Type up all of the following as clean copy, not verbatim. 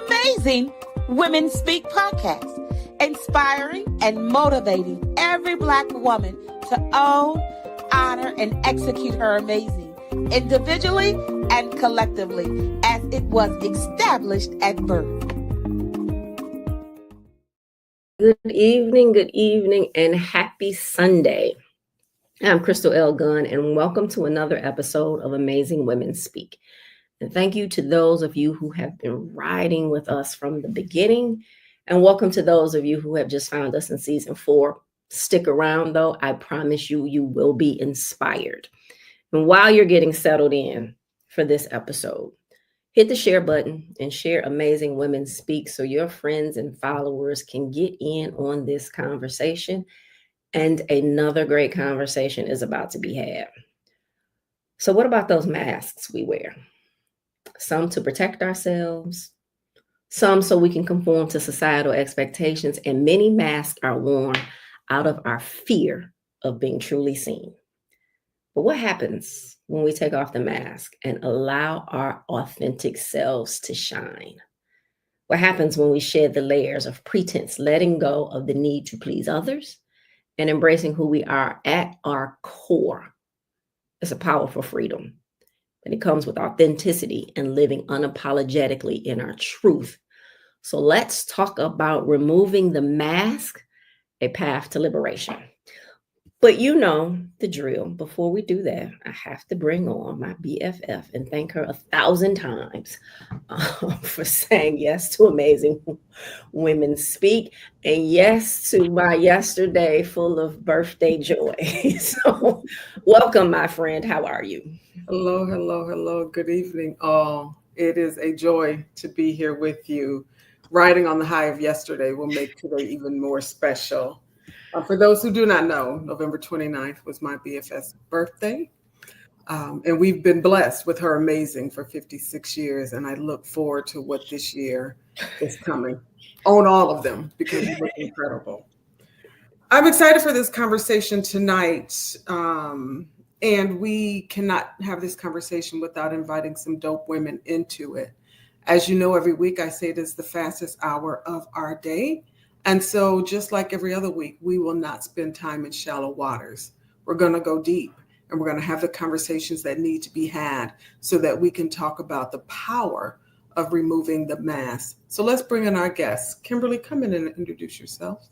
Amazing Women Speak podcast, inspiring and motivating every Black woman to own, honor, and execute her amazing, individually and collectively, as it was established at birth. Good evening, and happy Sunday. I'm Crystal L. Gunn, and welcome to another episode of Amazing Women Speak. And thank you to those of you who have been riding with us from the beginning, and welcome to those of you who have just found us in season 4. Stick around, though. I promise you, you will be inspired. And while you're getting settled in for this episode, hit the share button and share Amazing Women Speak so your friends and followers can get in on this conversation. And another great conversation is about to be had. So what about those masks we wear? Some to protect ourselves, some so we can conform to societal expectations, and many masks are worn out of our fear of being truly seen. But what happens when we take off the mask and allow our authentic selves to shine? What happens when we shed the layers of pretense, letting go of the need to please others and embracing who we are at our core? It's a powerful freedom. And it comes with authenticity and living unapologetically in our truth. So let's talk about removing the mask, a path to liberation. But you know the drill. Before we do that, I have to bring on my BFF and thank her 1,000 times for saying yes to Amazing Women Speak and yes to my yesterday full of birthday joy. So welcome, my friend. How are you? Hello. Good evening, all. It is a joy to be here with you. Riding on the high of yesterday will make today even more special. For those who do not know, November 29th was my BFF's birthday. And we've been blessed with her amazing for 56 years. And I look forward to what this year is coming. Own all of them because you look incredible. I'm excited for this conversation tonight. And we cannot have this conversation without inviting some dope women into it. As you know, every week I say it is the fastest hour of our day. And so just like every other week, we will not spend time in shallow waters. We're going to go deep and we're going to have the conversations that need to be had so that we can talk about the power of removing the mask. So let's bring in our guests. Kimberly, come in and introduce yourself.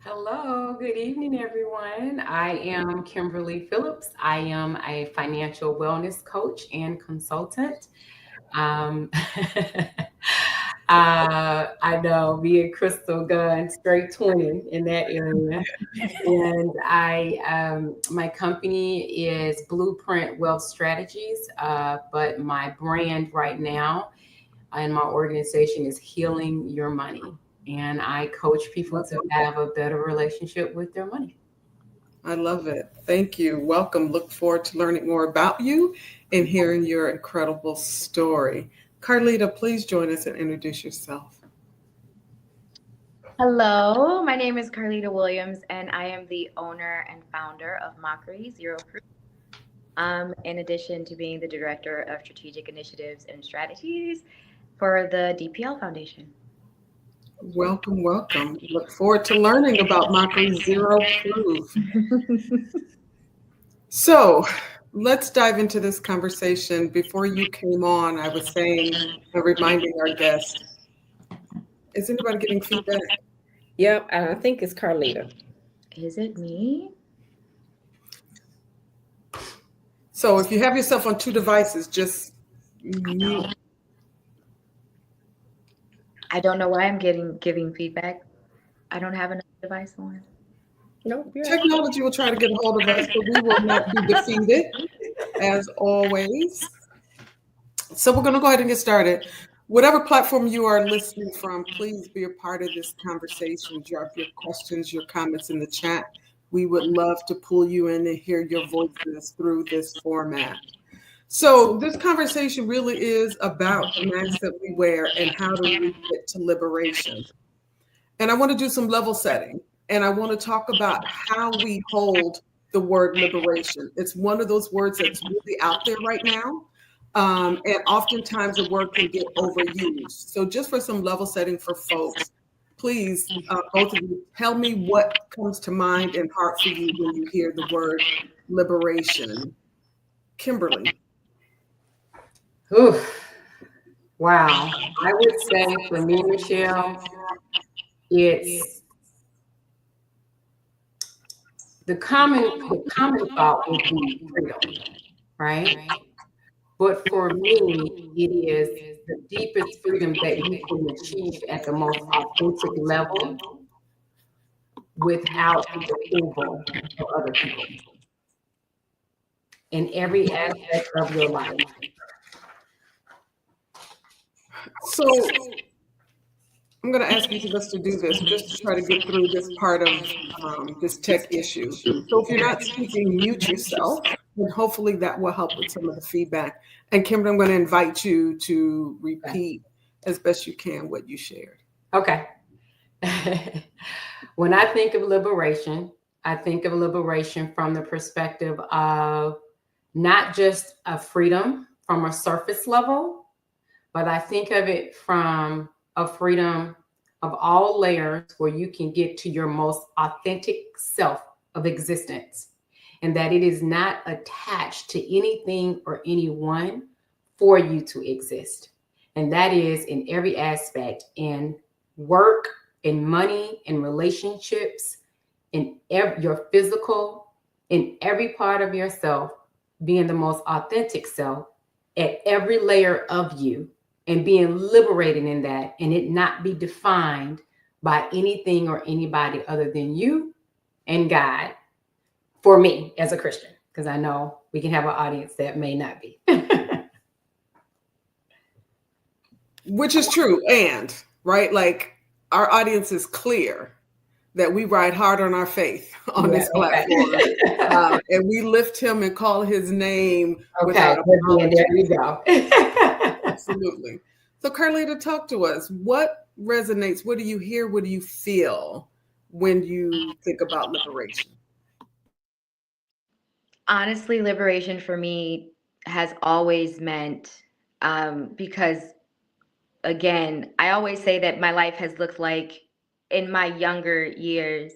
Hello, good evening, everyone. I am Kimberly Phillips. I am a financial wellness coach and consultant. I know me and Crystal Gunn, straight 20 in that area. And my company is Blueprint Wealth Strategies, but my brand right now and my organization is Healing Your Money. And I coach people to have a better relationship with their money. I love it. Thank you. Welcome. Look forward to learning more about you and hearing your incredible story. Carlita, please join us and introduce yourself. Hello, my name is Carlita Williams, and I am the owner and founder of Mockery Zero Proof. In addition to being the director of strategic initiatives and strategies for the DPL Foundation. Welcome. Look forward to learning about Mockery Zero Proof. So let's dive into this conversation. Before you came on, I was saying and reminding our guest, is anybody getting feedback? Yep, I think it's Carlita. Is it me? So if you have yourself on 2 devices, just mute. I don't know why I'm giving feedback. I don't have another device on. Nope. Technology will try to get a hold of us, but we will not be defeated, as always. So we're going to go ahead and get started. Whatever platform you are listening from, please be a part of this conversation. Drop your questions, your comments in the chat. We would love to pull you in and hear your voices through this format. So this conversation really is about the masks that we wear and how do we get to liberation. And I want to do some level setting. And I want to talk about how we hold the word liberation. It's one of those words that's really out there right now. And oftentimes the word can get overused. So just for some level setting for folks, please, both of you, tell me what comes to mind and heart for you when you hear the word liberation. Kimberly. Oof. Wow. I would say for me, Michelle, it's the common thought would be freedom, right? But for me, it is the deepest freedom that you can achieve at the most authentic level without the approval of other people in every aspect of your life. So I'm going to ask each of us to do this just to try to get through this part of this tech issue. So if you're not speaking, mute yourself, and hopefully that will help with some of the feedback. And Kimberly, I'm going to invite you to repeat as best you can what you shared. Okay. When I think of liberation, I think of liberation from the perspective of not just a freedom from a surface level, but I think of it from a freedom of all layers where you can get to your most authentic self of existence, and that it is not attached to anything or anyone for you to exist. And that is in every aspect, in work, in money, in relationships, in your physical, in every part of yourself, being the most authentic self at every layer of you, and being liberated in that, and it not be defined by anything or anybody other than you and God, for me as a Christian, because I know we can have an audience that may not be. Which is true. And, right, like our audience is clear that we ride hard on our faith on this platform. And we lift him and call his name without apology. There you go. Absolutely. So Carlita, talk to us. What resonates? What do you hear? What do you feel when you think about liberation? Honestly, liberation for me has always meant, because again, I always say that my life has looked like, in my younger years,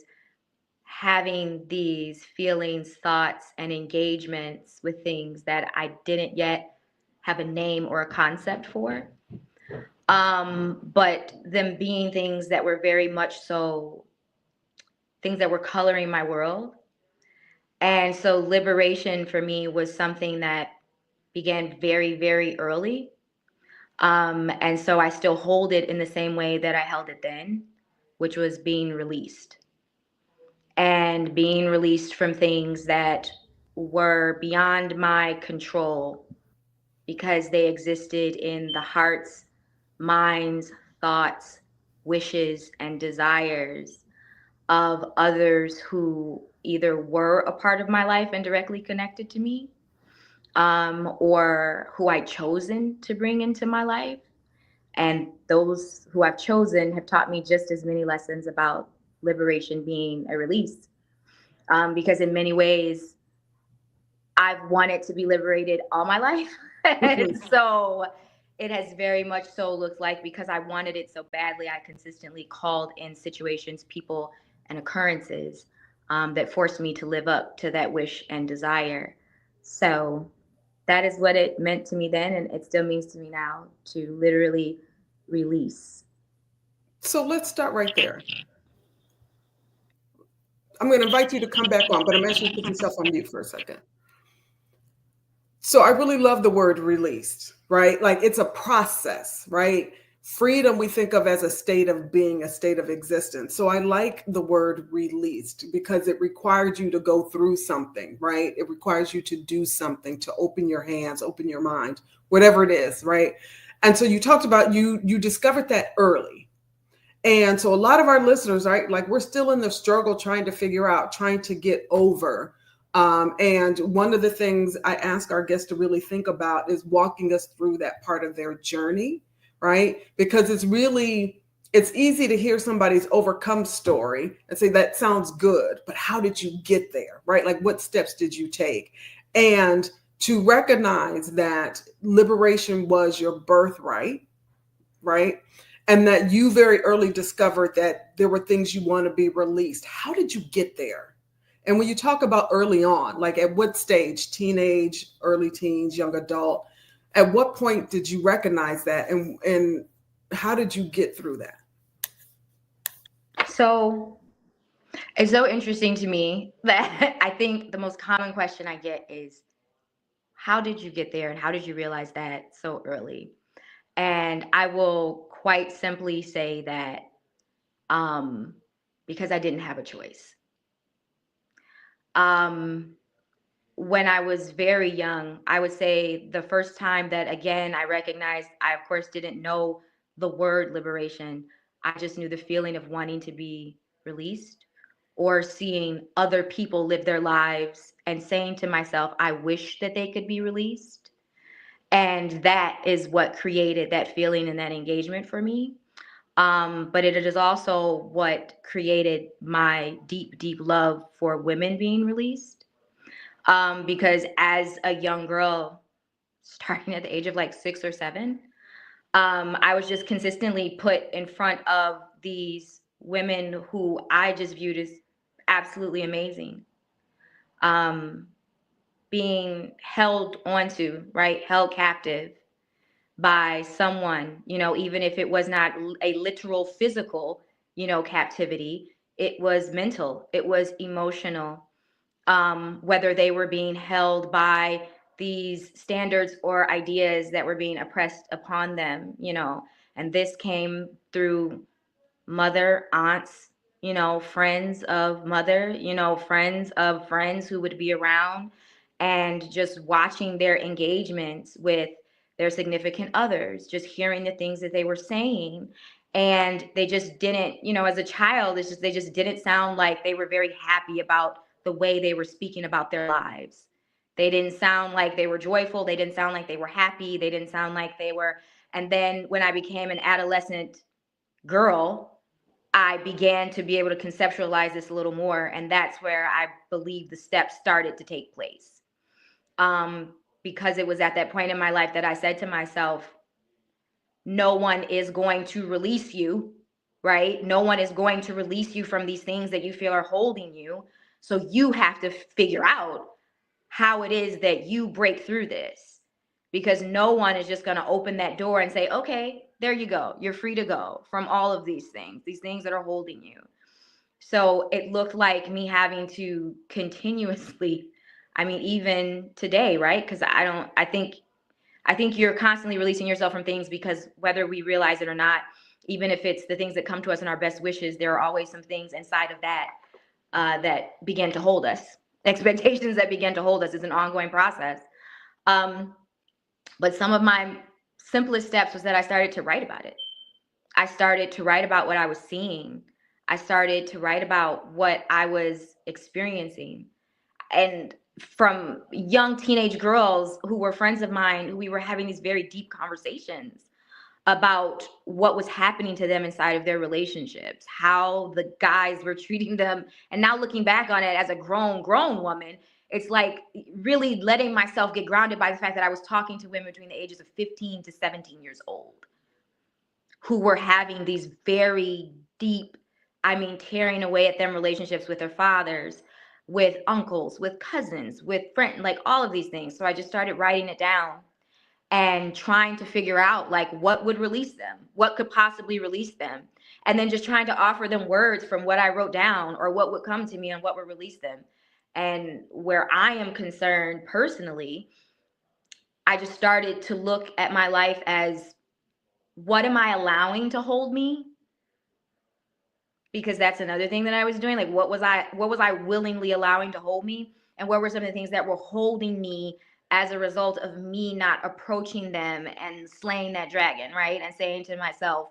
having these feelings, thoughts, and engagements with things that I didn't yet have a name or a concept for. But them being things that were very much so things that were coloring my world. And so liberation for me was something that began very, very early. And so I still hold it in the same way that I held it then, which was being released. And being released from things that were beyond my control because they existed in the hearts, minds, thoughts, wishes, and desires of others who either were a part of my life and directly connected to me, or who I'd chosen to bring into my life. And those who I've chosen have taught me just as many lessons about liberation being a release. Because in many ways, I've wanted to be liberated all my life. And so it has very much so looked like, because I wanted it so badly, I consistently called in situations, people, and occurrences that forced me to live up to that wish and desire. So that is what it meant to me then, and it still means to me now, to literally release. So let's start right there. I'm going to invite you to come back on, but I'm asking you to put yourself on mute for a second. So I really love the word released, right? Like it's a process, right? Freedom we think of as a state of being, a state of existence. So I like the word released because it requires you to go through something, right? It requires you to do something, to open your hands, open your mind, whatever it is, right? And so you talked about you discovered that early. And so a lot of our listeners, right, like we're still in the struggle trying to figure out, trying to get over. And one of the things I ask our guests to really think about is walking us through that part of their journey, right? Because it's easy to hear somebody's overcome story and say, that sounds good, but how did you get there, right? Like what steps did you take? And to recognize that liberation was your birthright, right? And that you very early discovered that there were things you want to be released. How did you get there? And when you talk about early on, like at what stage, teenage, early teens, young adult, at what point did you recognize that? And how did you get through that? So it's so interesting to me that I think the most common question I get is, how did you get there and how did you realize that so early? And I will quite simply say that because I didn't have a choice. When I was very young, I would say the first time that, again, I recognized, I of course didn't know the word liberation. I just knew the feeling of wanting to be released or seeing other people live their lives and saying to myself, I wish that they could be released. And that is what created that feeling and that engagement for me. But it is also what created my deep, deep love for women being released. Because as a young girl, starting at the age of like 6 or 7, I was just consistently put in front of these women who I just viewed as absolutely amazing. Being held onto, right? Held captive by someone, even if it was not a literal physical, captivity, it was mental, it was emotional. Whether they were being held by these standards or ideas that were being oppressed upon them, and this came through mother, aunts, friends of mother, friends of friends who would be around, and just watching their engagements with their significant others, just hearing the things that they were saying. And they just didn't, as a child, they just didn't sound like they were very happy about the way they were speaking about their lives. They didn't sound like they were joyful. They didn't sound like they were happy. They didn't sound like they were. And then when I became an adolescent girl, I began to be able to conceptualize this a little more. And that's where I believe the steps started to take place. Because it was at that point in my life that I said to myself, no one is going to release you, right? No one is going to release you from these things that you feel are holding you. So you have to figure out how it is that you break through this, because no one is just going to open that door and say, okay, there you go. You're free to go from all of these things that are holding you. So it looked like me having to continuously, even today, right? Because I think you're constantly releasing yourself from things, because whether we realize it or not, even if it's the things that come to us in our best wishes, there are always some things inside of that that begin to hold us. Expectations that begin to hold us is an ongoing process. But some of my simplest steps was that I started to write about it. I started to write about what I was seeing. I started to write about what I was experiencing. And from young teenage girls who were friends of mine, we were having these very deep conversations about what was happening to them inside of their relationships, how the guys were treating them. And now looking back on it as a grown woman, it's like really letting myself get grounded by the fact that I was talking to women between the ages of 15 to 17 years old who were having these very deep, tearing away at them relationships with their fathers, with uncles, with cousins, with friends, like all of these things. So I just started writing it down and trying to figure out like what would release them, what could possibly release them. And then just trying to offer them words from what I wrote down or what would come to me and what would release them. And where I am concerned personally, I just started to look at my life as, what am I allowing to hold me? Because that's another thing that I was doing. Like, what was I willingly allowing to hold me? And what were some of the things that were holding me as a result of me not approaching them and slaying that dragon, right? And saying to myself,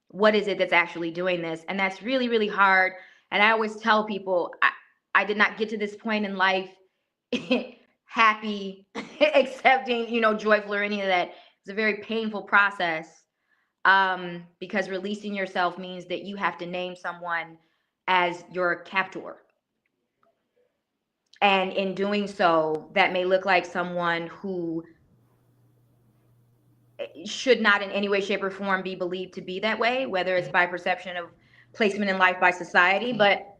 what is it that's actually doing this? And that's really, really hard. And I always tell people, I did not get to this point in life happy, accepting, joyful or any of that. It's a very painful process. Because releasing yourself means that you have to name someone as your captor. And in doing so, that may look like someone who should not in any way, shape, or form be believed to be that way, whether it's by perception of placement in life by society. But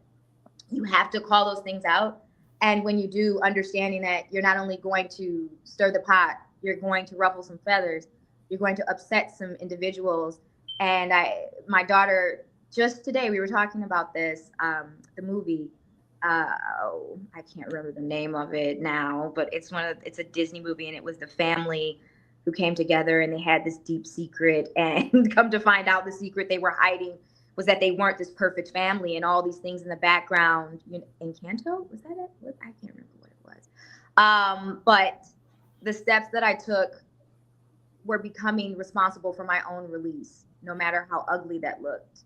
you have to call those things out. And when you do, understanding that you're not only going to stir the pot, you're going to ruffle some feathers, you're going to upset some individuals. And my daughter, just today, we were talking about this, the movie. I can't remember the name of it now, but it's a Disney movie, and it was the family who came together and they had this deep secret, and come to find out the secret they were hiding was that they weren't this perfect family, and all these things in the background. Encanto, was that it? I can't remember what it was. But the steps that I took were becoming responsible for my own release, no matter how ugly that looked,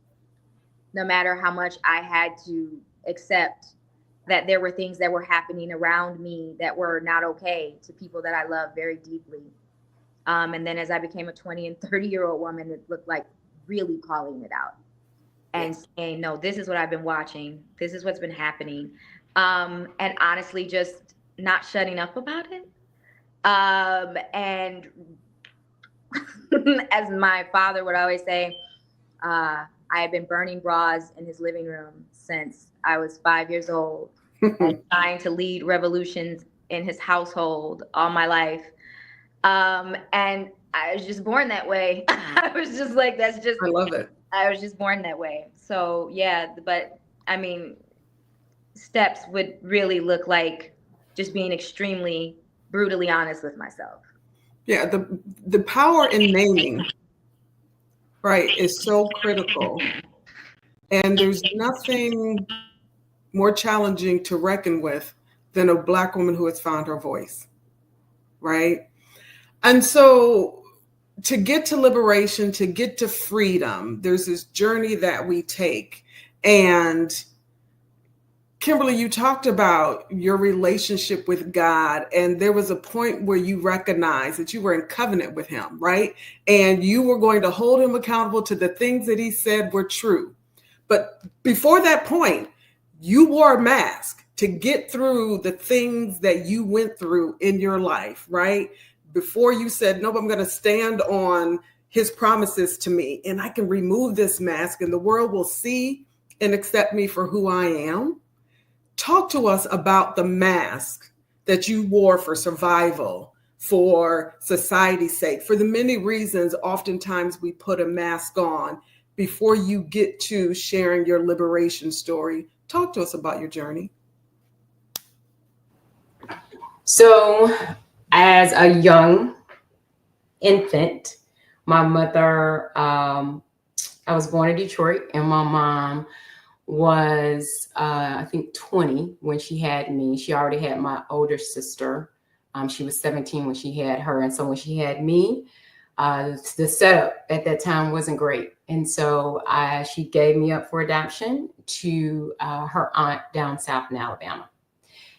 no matter how much I had to accept that there were things that were happening around me that were not okay to people that I love very deeply. And then as I became a 20 and 30-year-old woman, it looked like really calling it out and saying, no, this is what I've been watching. This is what's been happening. And honestly, just not shutting up about it. And as my father would always say, I had been burning bras in his living room since I was 5 years old and trying to lead revolutions in his household all my life. And I was just born that way. I was just like, I love it. I was just born that way. So yeah, but I mean, steps would really look like just being extremely brutally honest with myself. Yeah, the power in naming, right, is so critical. And there's nothing more challenging to reckon with than a Black woman who has found her voice, right? And so to get to liberation, to get to freedom, there's this journey that we take. And Kimberly, you talked about your relationship with God, and there was a point where you recognized that you were in covenant with him, right? And you were going to hold him accountable to the things that he said were true. But before that point, you wore a mask to get through the things that you went through in your life, right? Before you said, no, I'm going to stand on his promises to me, and I can remove this mask and the world will see and accept me for who I am. Talk to us about the mask that you wore for survival, for society's sake, for the many reasons oftentimes we put a mask on before you get to sharing your liberation story. Talk to us about your journey. So, as a young infant, my mother, I was born in Detroit, and my mom was, I think, 20 when she had me. She already had my older sister. She was 17 when she had her. And so when she had me, the setup at that time wasn't great. And so she gave me up for adoption to her aunt down south in Alabama.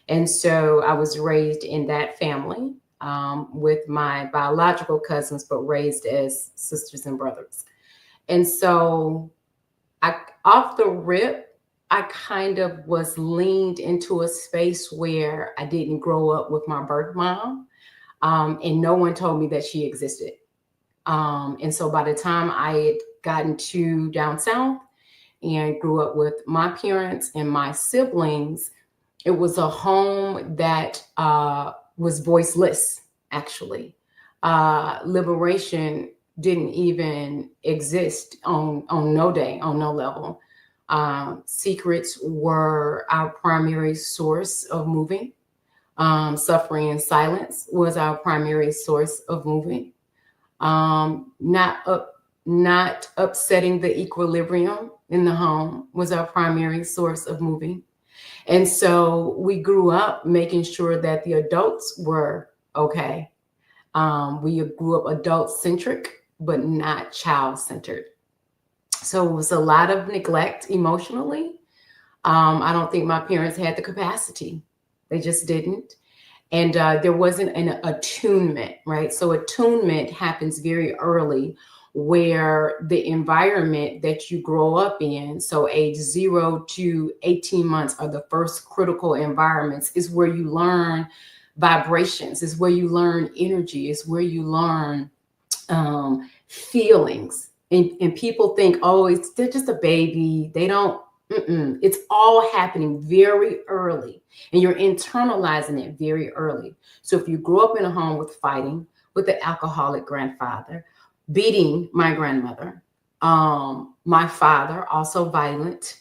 And so I was raised in that family with my biological cousins, but raised as sisters and brothers. And so off the rip, I kind of was leaned into a space where I didn't grow up with my birth mom, and no one told me that she existed. And so by the time I had gotten to down south and grew up with my parents and my siblings, it was a home that was voiceless, actually. Liberation didn't even exist on no day, on no level. Secrets were our primary source of moving. Suffering in silence was our primary source of moving. Not upsetting the equilibrium in the home was our primary source of moving. And so we grew up making sure that the adults were okay. We grew up adult-centric, but not child-centered. So it was a lot of neglect emotionally. I don't think my parents had the capacity. They just didn't. And there wasn't an attunement, right? So attunement happens very early where the environment that you grow up in, so age 0 to 18 months are the first critical environments, is where you learn vibrations, is where you learn energy, is where you learn feelings. And people think, oh, they're just a baby. They don't, it's all happening very early, and you're internalizing it very early. So if you grew up in a home with fighting, with the alcoholic grandfather, beating my grandmother, my father, also violent.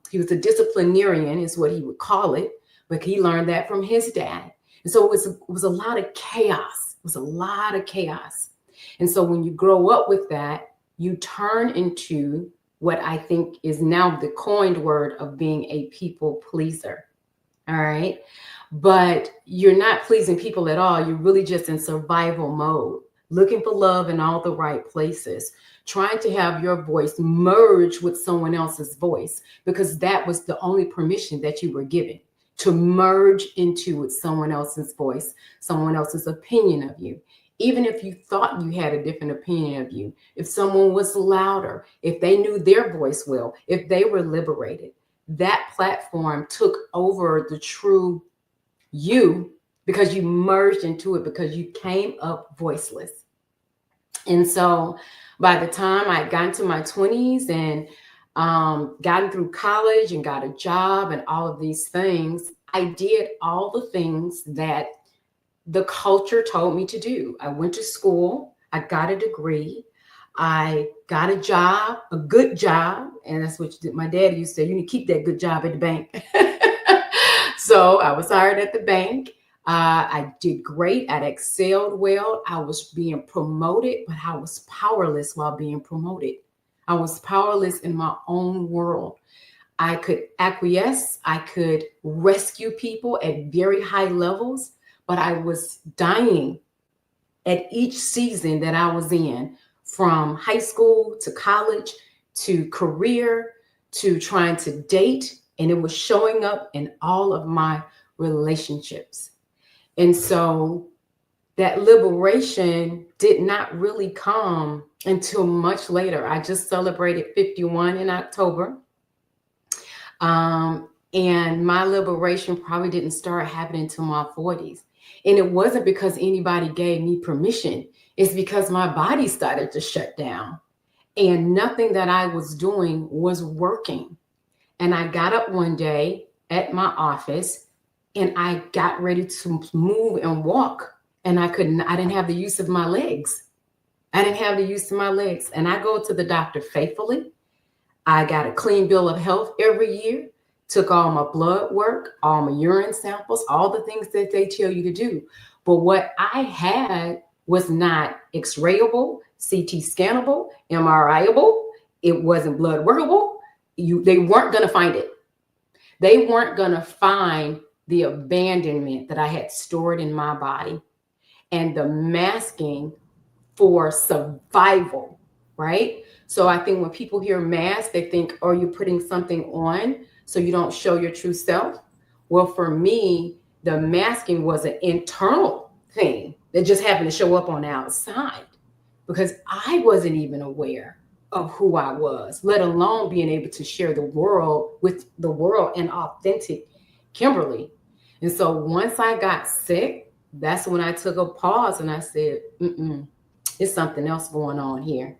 He was a disciplinarian, is what he would call it, but he learned that from his dad. And so it was a lot of chaos. It was a lot of chaos. And so when you grow up with that, you turn into what I think is now the coined word of being a people pleaser. All right. But you're not pleasing people at all. You're really just in survival mode, looking for love in all the right places, trying to have your voice merge with someone else's voice, because that was the only permission that you were given, to merge into with someone else's voice, someone else's opinion of you. Even if you thought you had a different opinion of you, if someone was louder, if they knew their voice well, if they were liberated, that platform took over the true you, because you merged into it, because you came up voiceless. And so by the time I got into my 20s and gotten through college and got a job and all of these things, I did all the things that the culture told me to do. I went to school, I got a degree, I got a job, a good job. And that's what my dad used to say, you need to keep that good job at the bank. So I was hired at the bank. I did great. I excelled well. I was being promoted, but I was powerless while being promoted. I was powerless in my own world. I could acquiesce. I could rescue people at very high levels, but I was dying at each season that I was in, from high school to college to career to trying to date. And it was showing up in all of my relationships. And so that liberation did not really come until much later. I just celebrated 51 in October. And my liberation probably didn't start happening until my 40s. And it wasn't because anybody gave me permission. It's because my body started to shut down and nothing that I was doing was working. And I got up one day at my office and I got ready to move and walk. And I didn't have the use of my legs. I didn't have the use of my legs. And I go to the doctor faithfully. I got a clean bill of health every year, took all my blood work, all my urine samples, all the things that they tell you to do. But what I had was not X-rayable, CT scannable, MRIable. It wasn't blood workable. They weren't going to find it. They weren't going to find the abandonment that I had stored in my body and the masking for survival, right? So I think when people hear mask, they think, oh, you're putting something on so you don't show your true self. Well, for me, the masking was an internal thing that just happened to show up on the outside, because I wasn't even aware of who I was, let alone being able to share the world with the world and authentic Kimberly. And so once I got sick, that's when I took a pause and I said, it's something else going on here.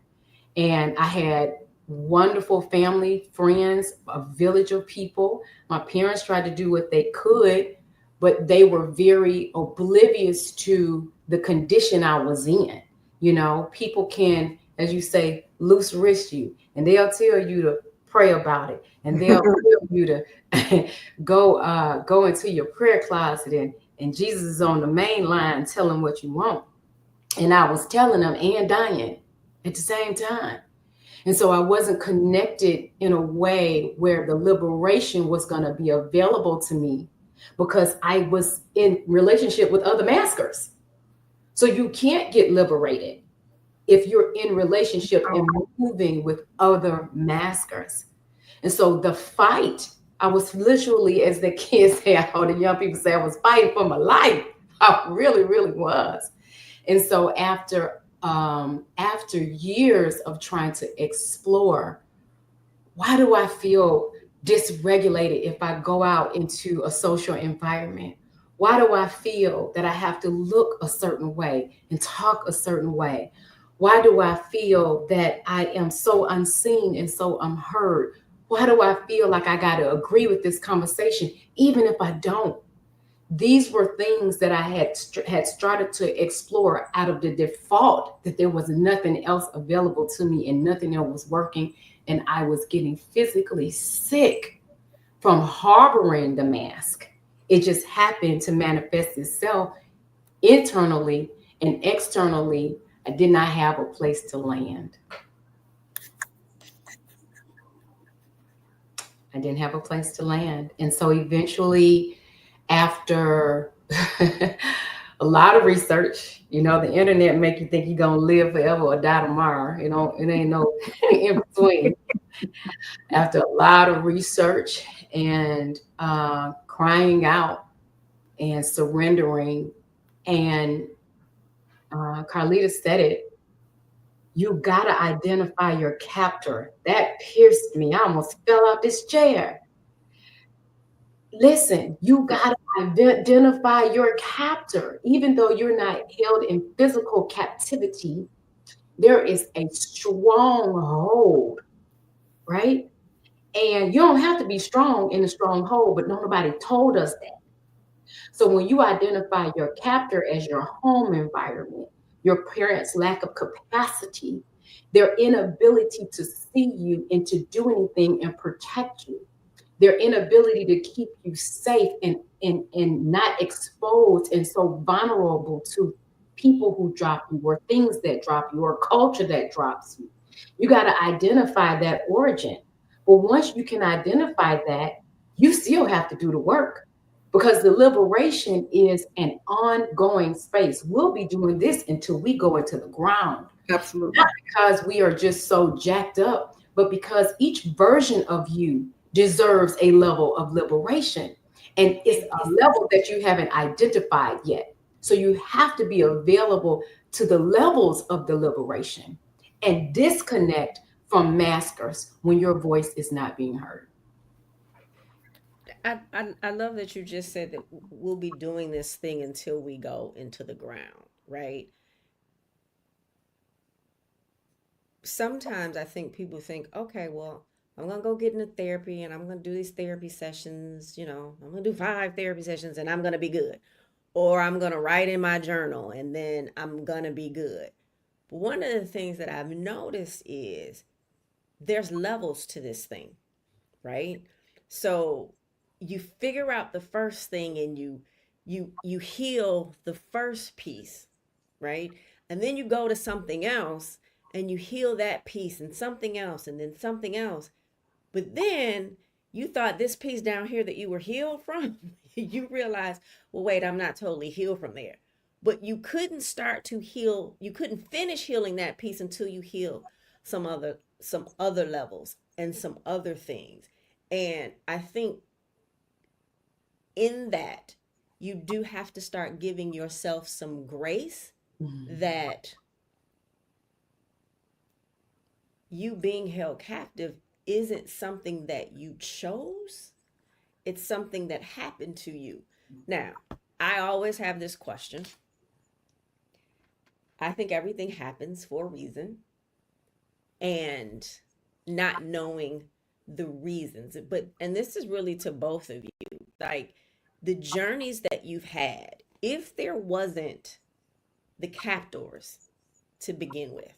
And I had wonderful family, friends, a village of people. My parents tried to do what they could, but they were very oblivious to the condition I was in. You know, people can, as you say, loose wrist you, and they'll tell you to pray about it, and they'll tell you to go into your prayer closet, and Jesus is on the main line telling what you want. And I was telling them and dying at the same time. And so I wasn't connected in a way where the liberation was going to be available to me, because I was in relationship with other maskers. So you can't get liberated if you're in relationship and moving with other maskers. And so the fight, I was literally, as the kids say, how the young people say, I was fighting for my life. I really, really was. And so after after years of trying to explore, why do I feel dysregulated if I go out into a social environment? Why do I feel that I have to look a certain way and talk a certain way? Why do I feel that I am so unseen and so unheard? Why do I feel like I got to agree with this conversation, even if I don't? These were things that I had started to explore out of the default that there was nothing else available to me and nothing else was working, and I was getting physically sick from harboring the mask. It just happened to manifest itself internally and externally. I did not have a place to land. I didn't have a place to land. And so eventually, after a lot of research, the internet make you think you're gonna live forever or die tomorrow. It ain't no in between. After a lot of research and crying out and surrendering, and Carlita said it, you gotta identify your captor. That pierced me. I almost fell out this chair. Listen, you got to identify your captor. Even though you're not held in physical captivity, there is a stronghold, right? And you don't have to be strong in a stronghold, but nobody told us that. So when you identify your captor as your home environment, your parents' lack of capacity, their inability to see you and to do anything and protect you, their inability to keep you safe and not exposed and so vulnerable to people who drop you or things that drop you or culture that drops you. You got to identify that origin. But once you can identify that, you still have to do the work because the liberation is an ongoing space. We'll be doing this until we go into the ground. Absolutely. Not because we are just so jacked up, but because each version of you deserves a level of liberation. And it's a level that you haven't identified yet. So you have to be available to the levels of the liberation and disconnect from maskers when your voice is not being heard. I love that you just said that we'll be doing this thing until we go into the ground, right? Sometimes I think people think, okay, well, I'm gonna go get into therapy and I'm gonna do these therapy sessions, I'm gonna do 5 therapy sessions and I'm gonna be good. Or I'm gonna write in my journal and then I'm gonna be good. But one of the things that I've noticed is there's levels to this thing, right? So you figure out the first thing and you heal the first piece, right? And then you go to something else and you heal that piece and something else and then something else. But then you thought this piece down here that you were healed from, you realize, well, wait, I'm not totally healed from there. But you couldn't start to heal, you couldn't finish healing that piece until you heal some other levels and some other things. And I think in that you do have to start giving yourself some grace that you being held captive isn't something that you chose, it's something that happened to you. Now, I always have this question. I think everything happens for a reason, and not knowing the reasons. And this is really to both of you. Like the journeys that you've had, if there wasn't the captors to begin with,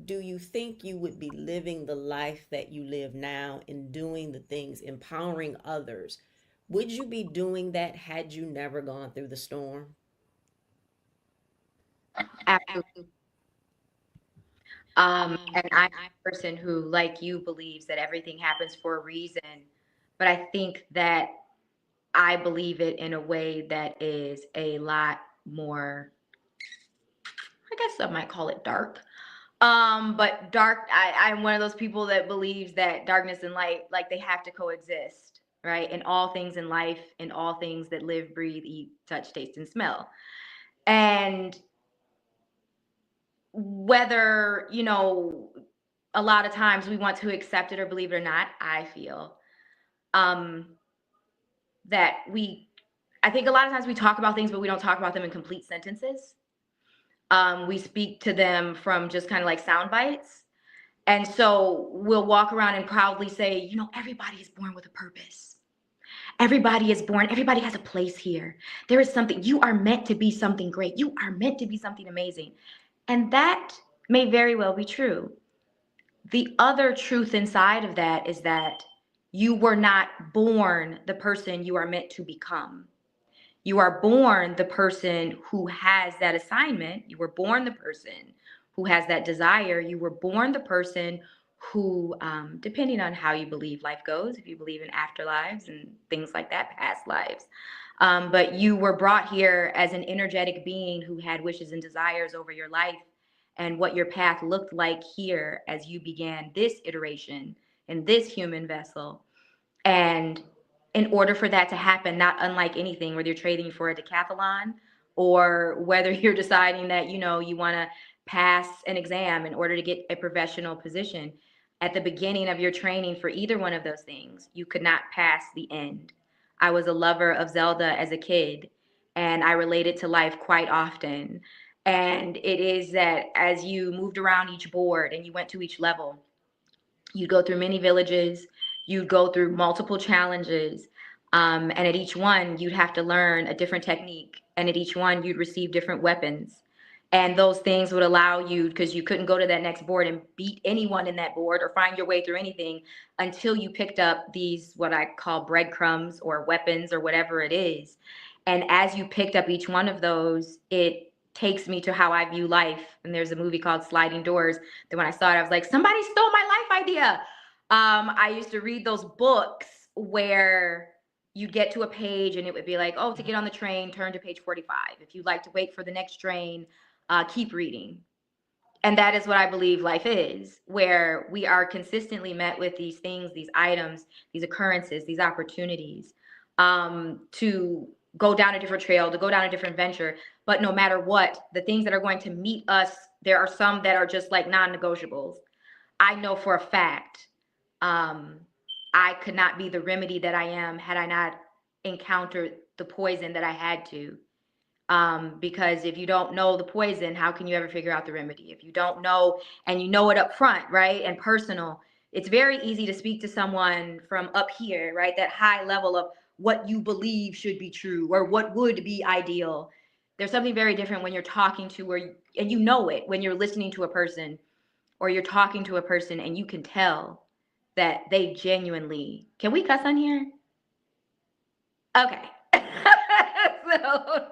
do you think you would be living the life that you live now and doing the things, empowering others? Would you be doing that had you never gone through the storm? Absolutely. And I'm a person who, like you, believes that everything happens for a reason. But I think that I believe it in a way that is a lot more, I guess some might call it dark. But dark, I'm one of those people that believes that darkness and light, like they have to coexist, right? In all things in life, in all things that live, breathe, eat, touch, taste, and smell. And whether, you know, a lot of times we want to accept it or believe it or not, I feel that I think a lot of times we talk about things, but we don't talk about them in complete sentences. We speak to them from just kind of like sound bites. And so we'll walk around and proudly say, you know, everybody is born with a purpose. Everybody is born, everybody has a place here. There is something, you are meant to be something great. You are meant to be something amazing. And that may very well be true. The other truth inside of that is that you were not born the person you are meant to become. You are born the person who has that assignment. You were born the person who has that desire. You were born the person who, depending on how you believe life goes, if you believe in afterlives and things like that, past lives, but you were brought here as an energetic being who had wishes and desires over your life and what your path looked like here as you began this iteration in this human vessel. And in order for that to happen, not unlike anything, whether you're trading for a decathlon or whether you're deciding that, you know, you want to pass an exam in order to get a professional position, at the beginning of your training for either one of those things, you could not pass the end. I was a lover of Zelda as a kid, and I related to life quite often. And it is that as you moved around each board and you went to each level, you'd go through many villages, you'd go through multiple challenges, and at each one, you'd have to learn a different technique. And at each one, you'd receive different weapons. And those things would allow you, because you couldn't go to that next board and beat anyone in that board or find your way through anything until you picked up these, what I call breadcrumbs or weapons or whatever it is. And as you picked up each one of those, it takes me to how I view life. And there's a movie called Sliding Doors that when I saw it, I was like, somebody stole my life idea. I used to read those books where you'd get to a page and it would be like, oh, to get on the train, turn to page 45. If you'd like to wait for the next train, keep reading. And that is what I believe life is, where we are consistently met with these things, these items, these occurrences, these opportunities, to go down a different trail, to go down a different venture. But no matter what, the things that are going to meet us, there are some that are just like non-negotiables. I know for a fact, I could not be the remedy that I am had I not encountered the poison that I had to. Because if you don't know the poison, how can you ever figure out the remedy? If you don't know and you know it up front, right, and personal, it's very easy to speak to someone from up here, right, that high level of what you believe should be true or what would be ideal. There's something very different when you're talking to and you know it when you're listening to a person or you're talking to a person and you can tell that they genuinely, can we cuss on here? Okay. So,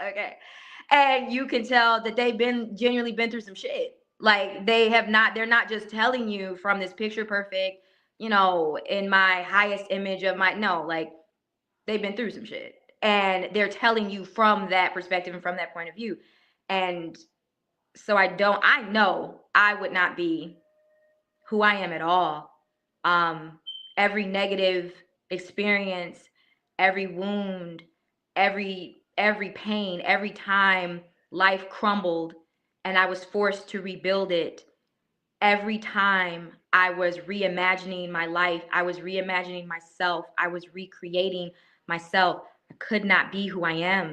okay. And you can tell that they've genuinely been through some shit. Like they're not just telling you from this picture perfect, you know, in my highest image of no, like they've been through some shit. And they're telling you from that perspective and from that point of view. And so I know I would not be who I am at all. Every negative experience, every wound, every pain, every time life crumbled and I was forced to rebuild it, every time I was reimagining my life, I was reimagining myself, I was recreating myself. I could not be who I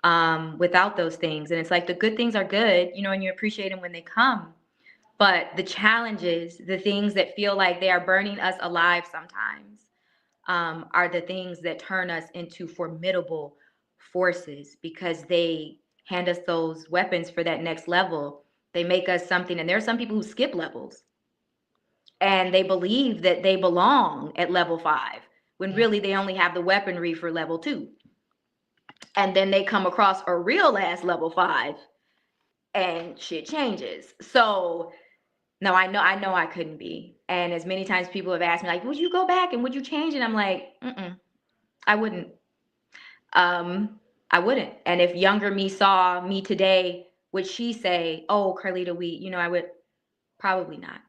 am without those things. And it's like the good things are good, you know, and you appreciate them when they come. But the challenges, the things that feel like they are burning us alive sometimes, are the things that turn us into formidable forces because they hand us those weapons for that next level. They make us something. And there are some people who skip levels and they believe that they belong at level 5 when really they only have the weaponry for level 2. And then they come across a real ass level 5 and shit changes. So no, I know I couldn't be. And as many times people have asked me, like, would you go back and would you change it? I'm like, I wouldn't. I wouldn't. And if younger me saw me today, would she say, oh, Carlita, I would probably not.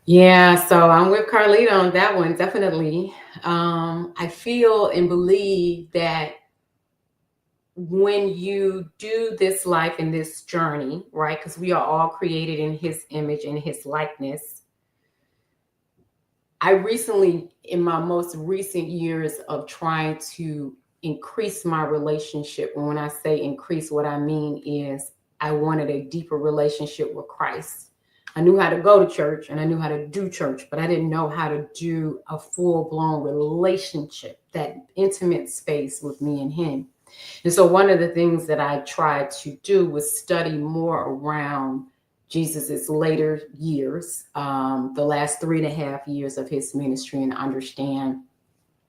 Yeah, so I'm with Carlita on that one, definitely. I feel and believe that when you do this life and this journey, right? Because we are all created in his image and his likeness. I recently, in my most recent years of trying to increase my relationship, and when I say increase, what I mean is I wanted a deeper relationship with Christ. I knew how to go to church and I knew how to do church, but I didn't know how to do a full-blown relationship, that intimate space with me and him. And so one of the things that I tried to do was study more around Jesus's later years, the last 3.5 years of his ministry, and understand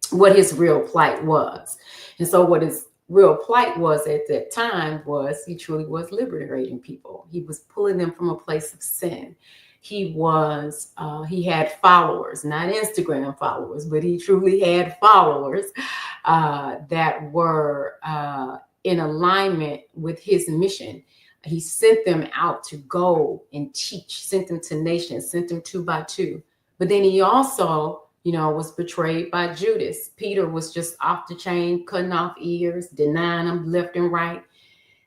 what his real plight was. And so what his real plight was at that time was he truly was liberating people. He was pulling them from a place of sin. He had followers, not Instagram followers, but he truly had followers that were in alignment with his mission. He sent them out to go and teach, sent them to nations, sent them 2 by 2. But then he also, was betrayed by Judas. Peter was just off the chain, cutting off ears, denying him left and right.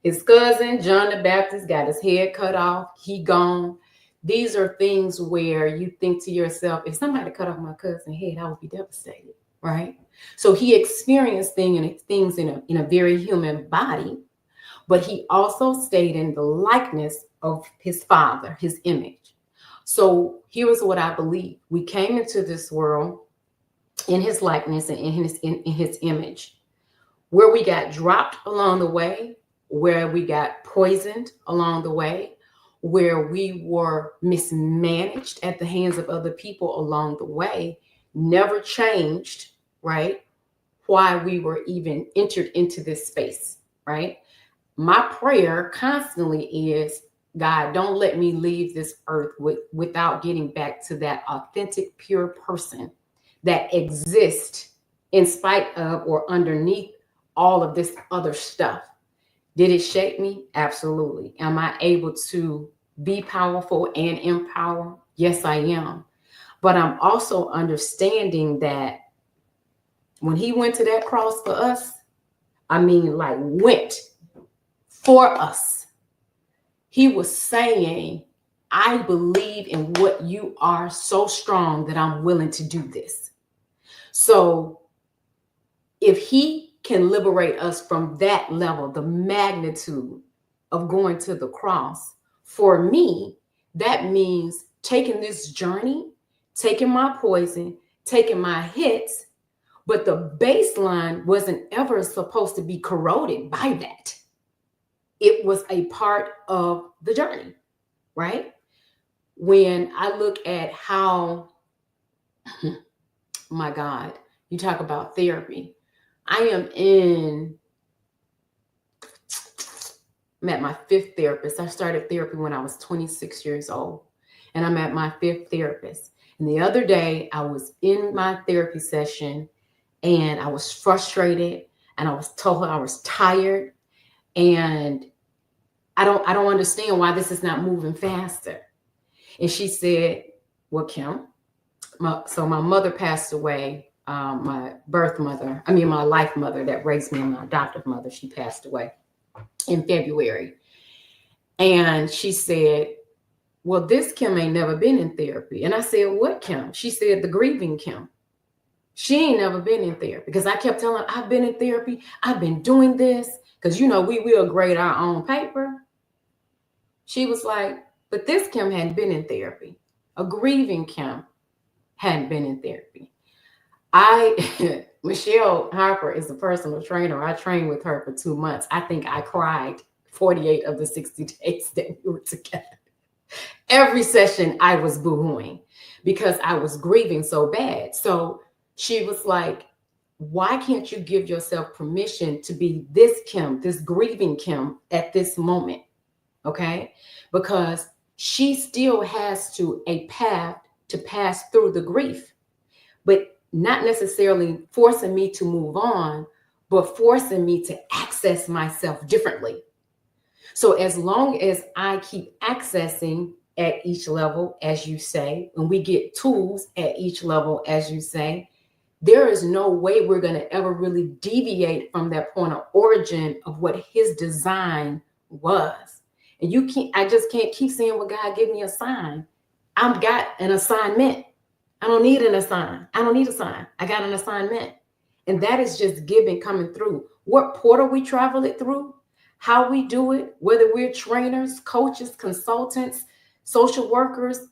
His cousin, John the Baptist, got his head cut off. He gone. These are things where you think to yourself, if somebody cut off my cousin's head, I would be devastated, right? So he experienced things in a very human body, but he also stayed in the likeness of his father, his image. So here's what I believe. We came into this world in his likeness and in his image. Where we got dropped along the way, where we got poisoned along the way, where we were mismanaged at the hands of other people along the way, never changed, right? Why we were even entered into this space, right? My prayer constantly is, God, don't let me leave this earth without getting back to that authentic, pure person that exists in spite of or underneath all of this other stuff. Did it shape me? Absolutely. Am I able to be powerful and empower? Yes, I am. But I'm also understanding that when he went to that cross for us, went for us. He was saying, I believe in what you are so strong that I'm willing to do this. So if he can liberate us from that level, the magnitude of going to the cross, for me, that means taking this journey, taking my poison, taking my hits, but the baseline wasn't ever supposed to be corroded by that. It was a part of the journey, right? When I look at how, my God, you talk about therapy. I'm at my 5th therapist. I started therapy when I was 26 years old, and I'm at my 5th therapist. And the other day I was in my therapy session and I was frustrated and I was told I was tired, and I don't understand why this is not moving faster. And she said, well, Kim, my mother passed away. My my life mother that raised me, and my adoptive mother, she passed away in February. And she said, well, this Kim ain't never been in therapy. And I said, what Kim? She said, the grieving Kim. She ain't never been in therapy, because I kept telling her, I've been in therapy. I've been doing this, because, we will grade our own paper. She was like, but this Kim hadn't been in therapy. A grieving Kim hadn't been in therapy. Michelle Harper is a personal trainer. I trained with her for 2 months. I think I cried 48 of the 60 days that we were together. Every session I was boohooing because I was grieving so bad. So she was like, why can't you give yourself permission to be this Kim, this grieving Kim at this moment? Okay? Because she still has a path to pass through the grief, but not necessarily forcing me to move on, but forcing me to access myself differently. So as long as I keep accessing at each level, as you say, and we get tools at each level, as you say, there is no way we're going to ever really deviate from that point of origin of what his design was. And I just can't keep saying, well, God, give me a sign. I've got an assignment. I don't need an assign. I don't need a sign. I got an assignment. And that is just giving, coming through. What portal we travel it through, how we do it, whether we're trainers, coaches, consultants, social workers,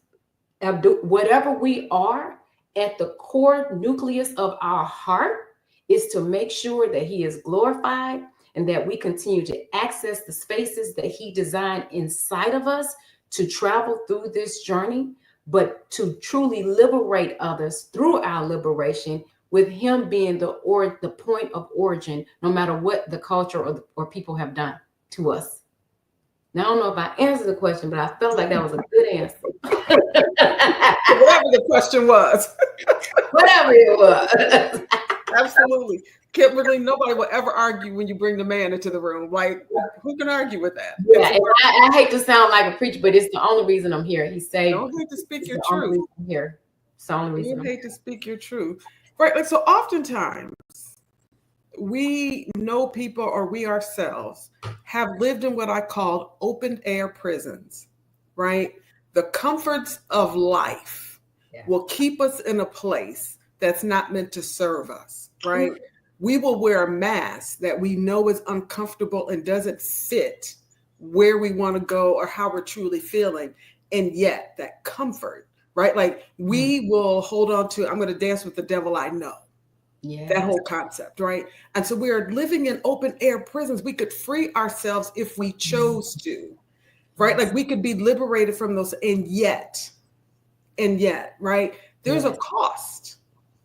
whatever we are, at the core nucleus of our heart is to make sure that he is glorified and that we continue to access the spaces that he designed inside of us to travel through this journey, but to truly liberate others through our liberation, with him being the point of origin, no matter what the culture or people have done to us. Now, I don't know if I answered the question, but I felt like that was a good answer. Whatever the question was. Whatever it was. Absolutely. Kimberly, nobody will ever argue when you bring the man into the room. Like, who can argue with that? Yeah, I hate to sound like a preacher, but it's the only reason I'm here. He saved. Don't hate to speak your the only truth. reason I'm here. It's the only reason. You hate to speak your truth. Right. Like, so oftentimes we know people, or we ourselves have lived in what I call open air prisons, right? The comforts of life will keep us in a place that's not meant to serve us, right? We will wear a mask that we know is uncomfortable and doesn't fit where we want to go or how we're truly feeling. And yet that comfort, right? Like, we will hold on to, I'm going to dance with the devil I know. Yeah. That whole concept, right? And so we are living in open air prisons. We could free ourselves if we chose to, right? Like, we could be liberated from those, and yet, right? There's a cost.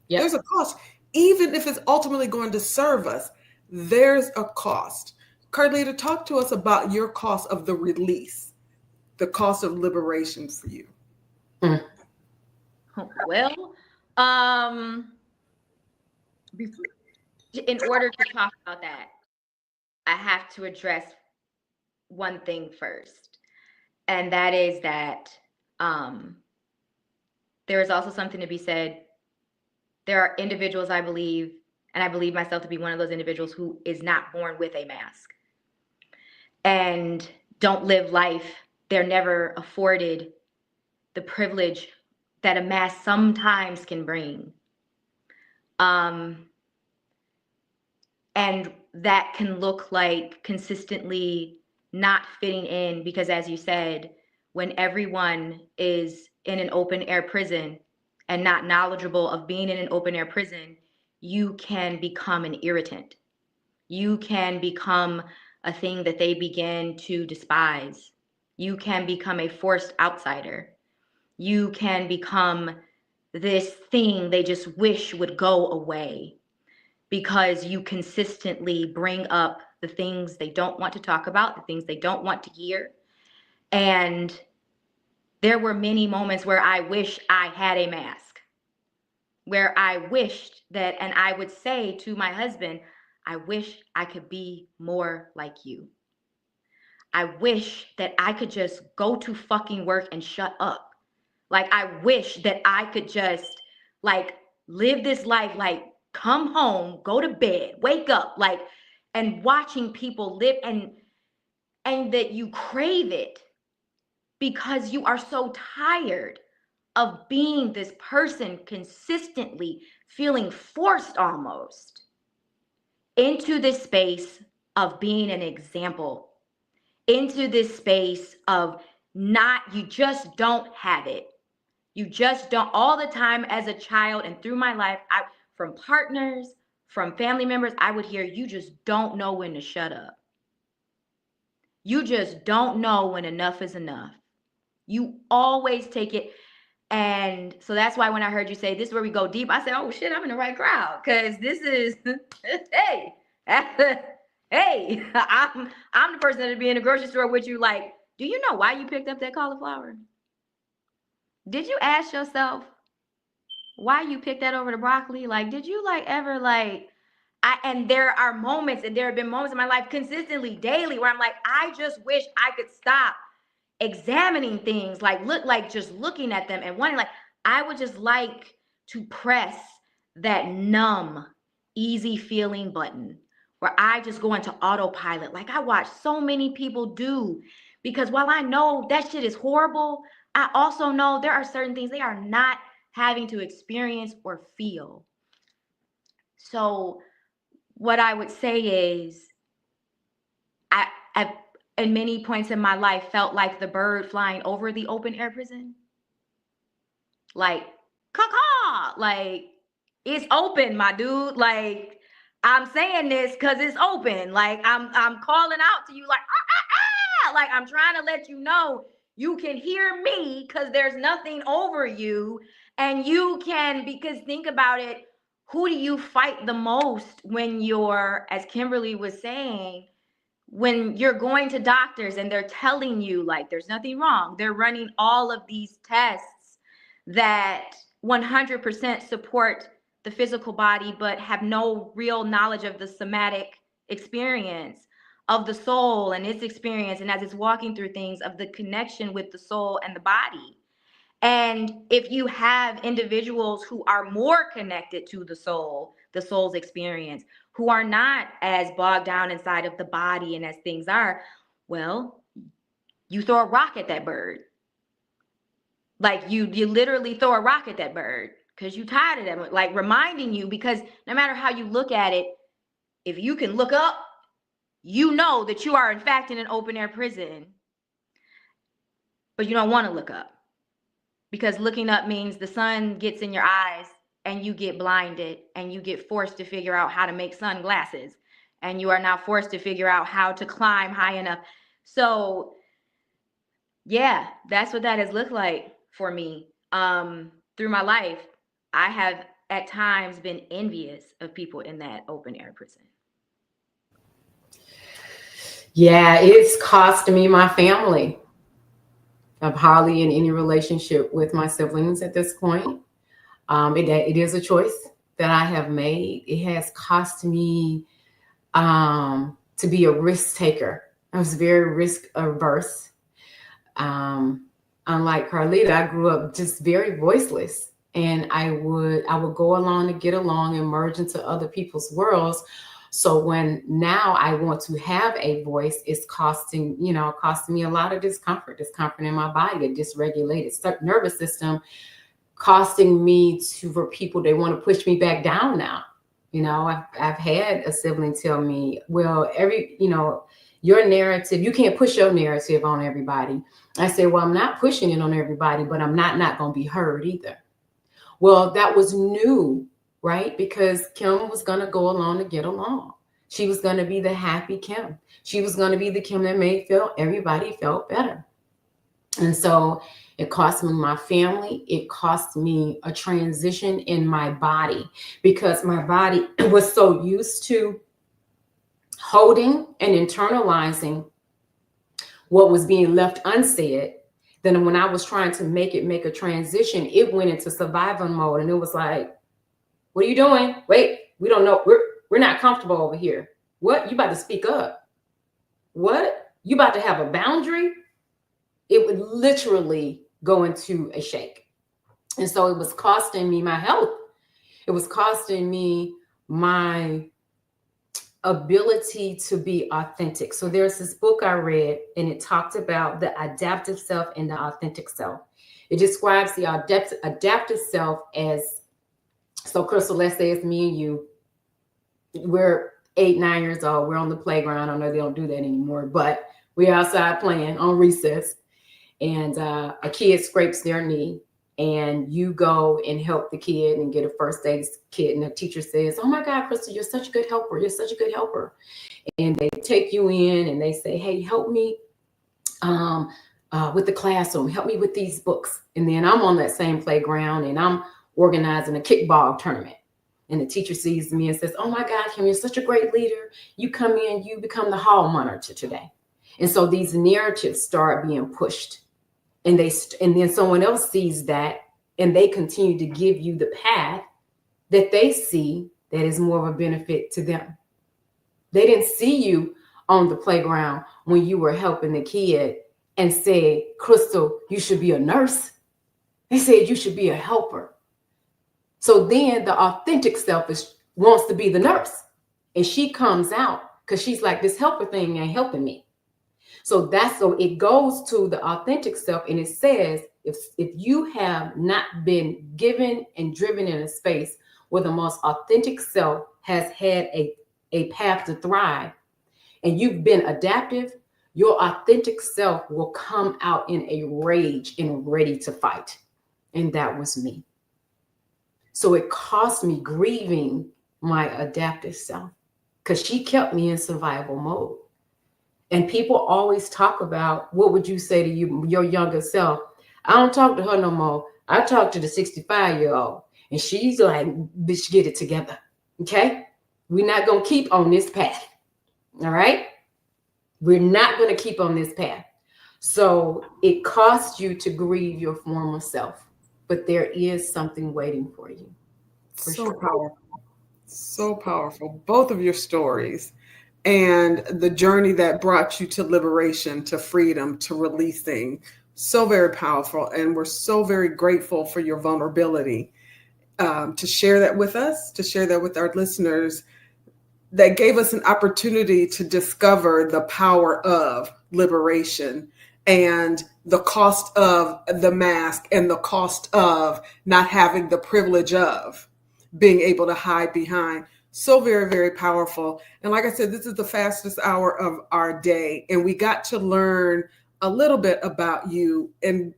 Yep. There's a cost. Even if it's ultimately going to serve us, there's a cost. Carlita, talk to us about your cost of the release, the cost of liberation for you. Well, in order to talk about that, I have to address one thing first. And that is that there is also something to be said. There are individuals, I believe, and I believe myself to be one of those individuals, who is not born with a mask and don't live life. They're never afforded the privilege that a mask sometimes can bring. And that can look like consistently not fitting in, because, as you said, when everyone is in an open air prison and not knowledgeable of being in an open air prison, you can become an irritant. You can become a thing that they begin to despise. You can become a forced outsider. You can become this thing they just wish would go away, because you consistently bring up the things they don't want to talk about, the things they don't want to hear. And there were many moments where I wish I had a mask, where I wished that, and I would say to my husband, I wish I could be more like you. I wish that I could just go to fucking work and shut up. Like, I wish that I could just, like, live this life, like, come home, go to bed, wake up, like, and watching people live, and that you crave it because you are so tired of being this person consistently feeling forced almost into this space of being an example, into this space of not, you just don't have it. You just don't. All the time as a child and through my life, from partners, from family members, I would hear, you just don't know when to shut up. You just don't know when enough is enough. You always take it. And so that's why when I heard you say, this is where we go deep, I said, oh shit, I'm in the right crowd. Because this is, hey, hey, I'm the person that'd be in the grocery store with you, like, do you know why you picked up that cauliflower? Did you ask yourself why you picked that over the broccoli? Like, did you ever and there are moments, and there have been moments in my life consistently, daily, where I'm like, I just wish I could stop examining things, just looking at them and wanting, I would just like to press that numb, easy feeling button where I just go into autopilot, like I watch so many people do. Because while I know that shit is horrible, I also know there are certain things they are not having to experience or feel. So what I would say is I've in many points in my life felt like the bird flying over the open air prison. Like, caw, like, it's open, my dude. Like, I'm saying this because it's open. Like, I'm calling out to you, like, like I'm trying to let you know you can hear me because there's nothing over you. And you can, because think about it, who do you fight the most when you're, as Kimberly was saying, when you're going to doctors and they're telling you like there's nothing wrong, they're running all of these tests that 100% support the physical body but have no real knowledge of the somatic experience of the soul and its experience, and as it's walking through things of the connection with the soul and the body. And if you have individuals who are more connected to the soul's experience, who are not as bogged down inside of the body and as things are, well, you throw a rock at that bird. Like you literally throw a rock at that bird because you tired of them, like reminding you, because no matter how you look at it, if you can look up, you know that you are in fact in an open air prison, but you don't want to look up. Because looking up means the sun gets in your eyes and you get blinded and you get forced to figure out how to make sunglasses. And you are now forced to figure out how to climb high enough. So yeah, that's what that has looked like for me. Through my life, I have at times been envious of people in that open air prison. Yeah, it's cost me my family. I'm hardly in any relationship with my siblings at this point. It is a choice that I have made. It has cost me to be a risk taker. I was very risk averse. Unlike Carlita, I grew up just very voiceless, and I would go along to get along and merge into other people's worlds. So when now I want to have a voice, it's costing me a lot of discomfort in my body, a dysregulated nervous system, costing me for people, they want to push me back down now. I've had a sibling tell me, well, your narrative, you can't push your narrative on everybody. I said, well, I'm not pushing it on everybody, but I'm not going to be heard either. Well, that was new, right? Because Kim was going to go along to get along. She was going to be the happy Kim. She was going to be the Kim that made everybody felt better. And so it cost me my family. It cost me a transition in my body, because my body was so used to holding and internalizing what was being left unsaid. Then when I was trying to make a transition, it went into survival mode. And it was like, what are you doing? Wait, we don't know. We're not comfortable over here. What? You about to speak up? What? You about to have a boundary? It would literally go into a shake. And so it was costing me my health. It was costing me my ability to be authentic. So there's this book I read, and it talked about the adaptive self and the authentic self. It describes the adaptive self as, so Crystal, let's say it's me and you. We're 8, 9 years old. We're on the playground. I know they don't do that anymore, but we're outside playing on recess, and a kid scrapes their knee, and you go and help the kid and get a first aid kit. And the teacher says, oh my God, Crystal, you're such a good helper. You're such a good helper. And they take you in and they say, hey, help me with the classroom. Help me with these books. And then I'm on that same playground and I'm organizing a kickball tournament. And the teacher sees me and says, oh my God, Kim, you're such a great leader. You come in, you become the hall monitor today. And so these narratives start being pushed. And then someone else sees that, and they continue to give you the path that they see that is more of a benefit to them. They didn't see you on the playground when you were helping the kid and said, Crystal, you should be a nurse. They said you should be a helper. So then the authentic self wants to be the nurse. And she comes out because she's like, this helper thing ain't helping me. So it goes to the authentic self, and it says, if you have not been given and driven in a space where the most authentic self has had a path to thrive, and you've been adaptive, your authentic self will come out in a rage and ready to fight. And that was me. So it cost me grieving my adaptive self because she kept me in survival mode. And people always talk about, what would you say to your younger self? I don't talk to her no more. I talk to the 65-year-old. And she's like, bitch, get it together. Okay? We're not going to keep on this path. All right? We're not going to keep on this path. So it costs you to grieve your former self. But there is something waiting for you. So powerful. So powerful. Both of your stories and the journey that brought you to liberation, to freedom, to releasing. So very powerful. And we're so very grateful for your vulnerability to share that with us, to share that with our listeners. That gave us an opportunity to discover the power of liberation and the cost of the mask and the cost of not having the privilege of being able to hide behind. So very, very powerful. And like I said, this is the fastest hour of our day. And we got to learn a little bit about you, and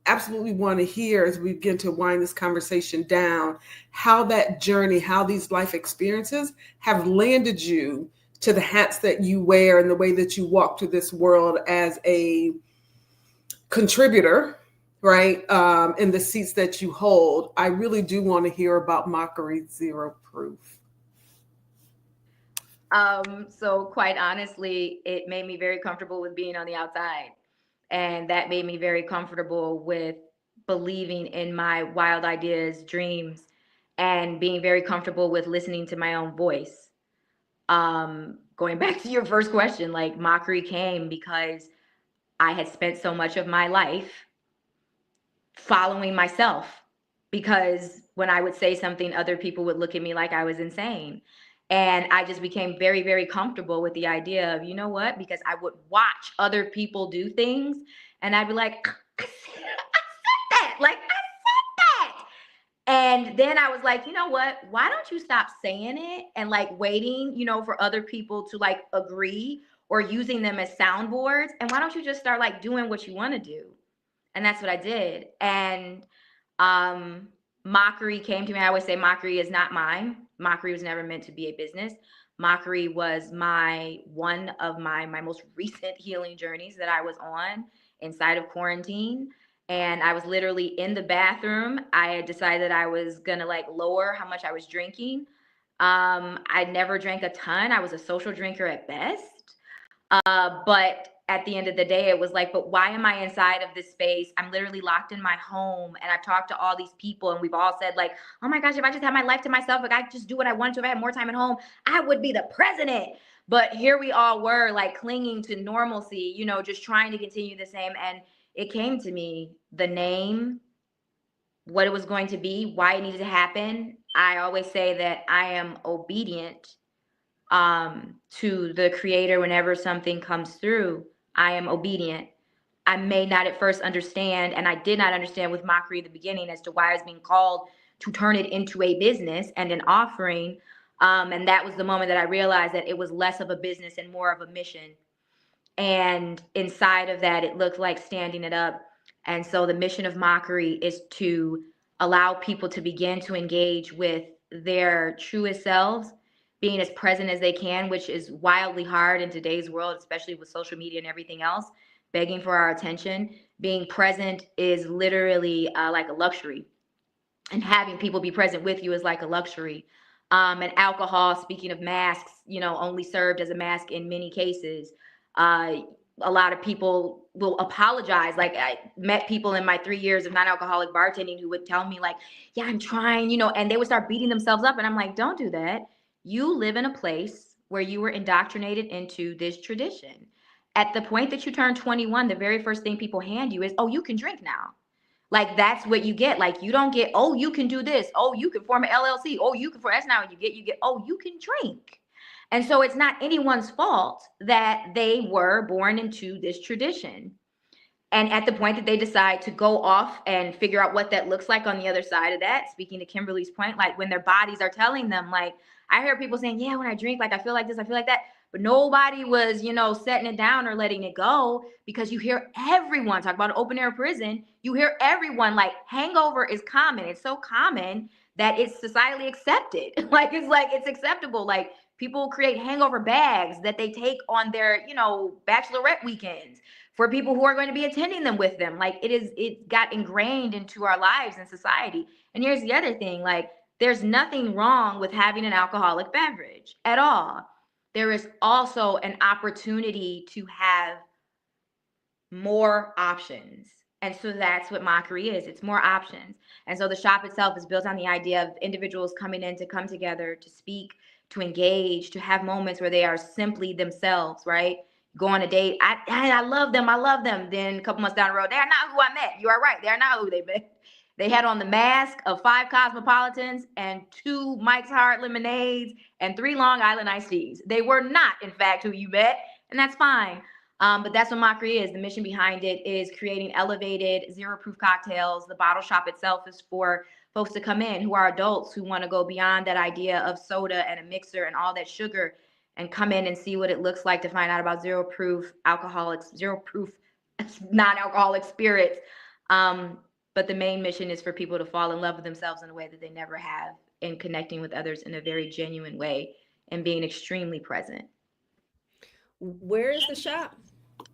absolutely want to hear, as we begin to wind this conversation down, how that journey, how these life experiences have landed you to the hats that you wear and the way that you walk through this world as a contributor, right? In the seats that you hold. I really do want to hear about Mockery Zero Proof. So quite honestly, it made me very comfortable with being on the outside. And that made me very comfortable with believing in my wild ideas, dreams, and being very comfortable with listening to my own voice. Going back to your first question, like Mockery came because I had spent so much of my life following myself, because when I would say something, other people would look at me like I was insane. And I just became very, very comfortable with the idea of, you know what, because I would watch other people do things and I'd be like, I said that. Like, I said that. And then I was like, you know what, why don't you stop saying it and like waiting, for other people to like agree or using them as soundboards? And why don't you just start like doing what you want to do? And that's what I did. And Mockery came to me. I always say Mockery is not mine. Mockery was never meant to be a business. Mockery was one of my most recent healing journeys that I was on inside of quarantine. And I was literally in the bathroom. I had decided I was gonna like lower how much I was drinking. I never drank a ton. I was a social drinker at best. But at the end of the day, it was like, but why am I inside of this space? I'm literally locked in my home, and I've talked to all these people, and we've all said like, oh my gosh, if I just had my life to myself, like I just do what I wanted to, if I had more time at home, I would be the president. But here we all were like clinging to normalcy, just trying to continue the same. And it came to me, the name, what it was going to be, why it needed to happen. I always say that I am obedient to the creator. Whenever something comes through, I am obedient. I may not at first understand, and I did not understand with Mockery at the beginning as to why I was being called to turn it into a business and an offering. And that was the moment that I realized that it was less of a business and more of a mission. And inside of that, it looked like standing it up. And so the mission of Mockery is to allow people to begin to engage with their truest selves, being as present as they can, which is wildly hard in today's world, especially with social media and everything else, begging for our attention. Being present is literally like a luxury, and having people be present with you is like a luxury. And alcohol, speaking of masks, only served as a mask in many cases. A lot of people will apologize. Like, I met people in my 3 years of non-alcoholic bartending who would tell me like, yeah, I'm trying, and they would start beating themselves up. And I'm like, don't do that. You live in a place where you were indoctrinated into this tradition. At the point that you turn 21, the very first thing people hand you is, oh, you can drink now. Like, that's what you get. Like, you don't get, oh, you can do this. Oh, you can form an LLC. Oh, you can form, that's not what you get. You get, oh, you can drink. And so it's not anyone's fault that they were born into this tradition. And at the point that they decide to go off and figure out what that looks like on the other side of that, speaking to Kimberly's point, like when their bodies are telling them, like, I hear people saying, yeah, when I drink, like, I feel like this, I feel like that. But nobody was, setting it down or letting it go, because you hear everyone talk about an open air prison. You hear everyone, like, hangover is common. It's so common that it's societally accepted. It's acceptable. Like, people create hangover bags that they take on their, bachelorette weekends for people who are going to be attending them with them. Like, it got ingrained into our lives and society. And here's the other thing, like, there's nothing wrong with having an alcoholic beverage at all. There is also an opportunity to have more options. And so that's what Mockery is. It's more options. And so the shop itself is built on the idea of individuals coming in to come together, to speak, to engage, to have moments where they are simply themselves, right? Go on a date. I love them. I love them. Then a couple months down the road, they are not who I met. You are right. They are not who they met. They had on the mask of 5 Cosmopolitans and 2 Mike's Hard Lemonades and 3 Long Island iced teas. They were not, in fact, who you met, and that's fine. But that's what Mockery is. The mission behind it is creating elevated, zero-proof cocktails. The bottle shop itself is for folks to come in who are adults, who want to go beyond that idea of soda and a mixer and all that sugar, and come in and see what it looks like to find out about zero-proof alcoholics, zero-proof non-alcoholic spirits. But the main mission is for people to fall in love with themselves in a way that they never have, and connecting with others in a very genuine way, and being extremely present. Where is the shop?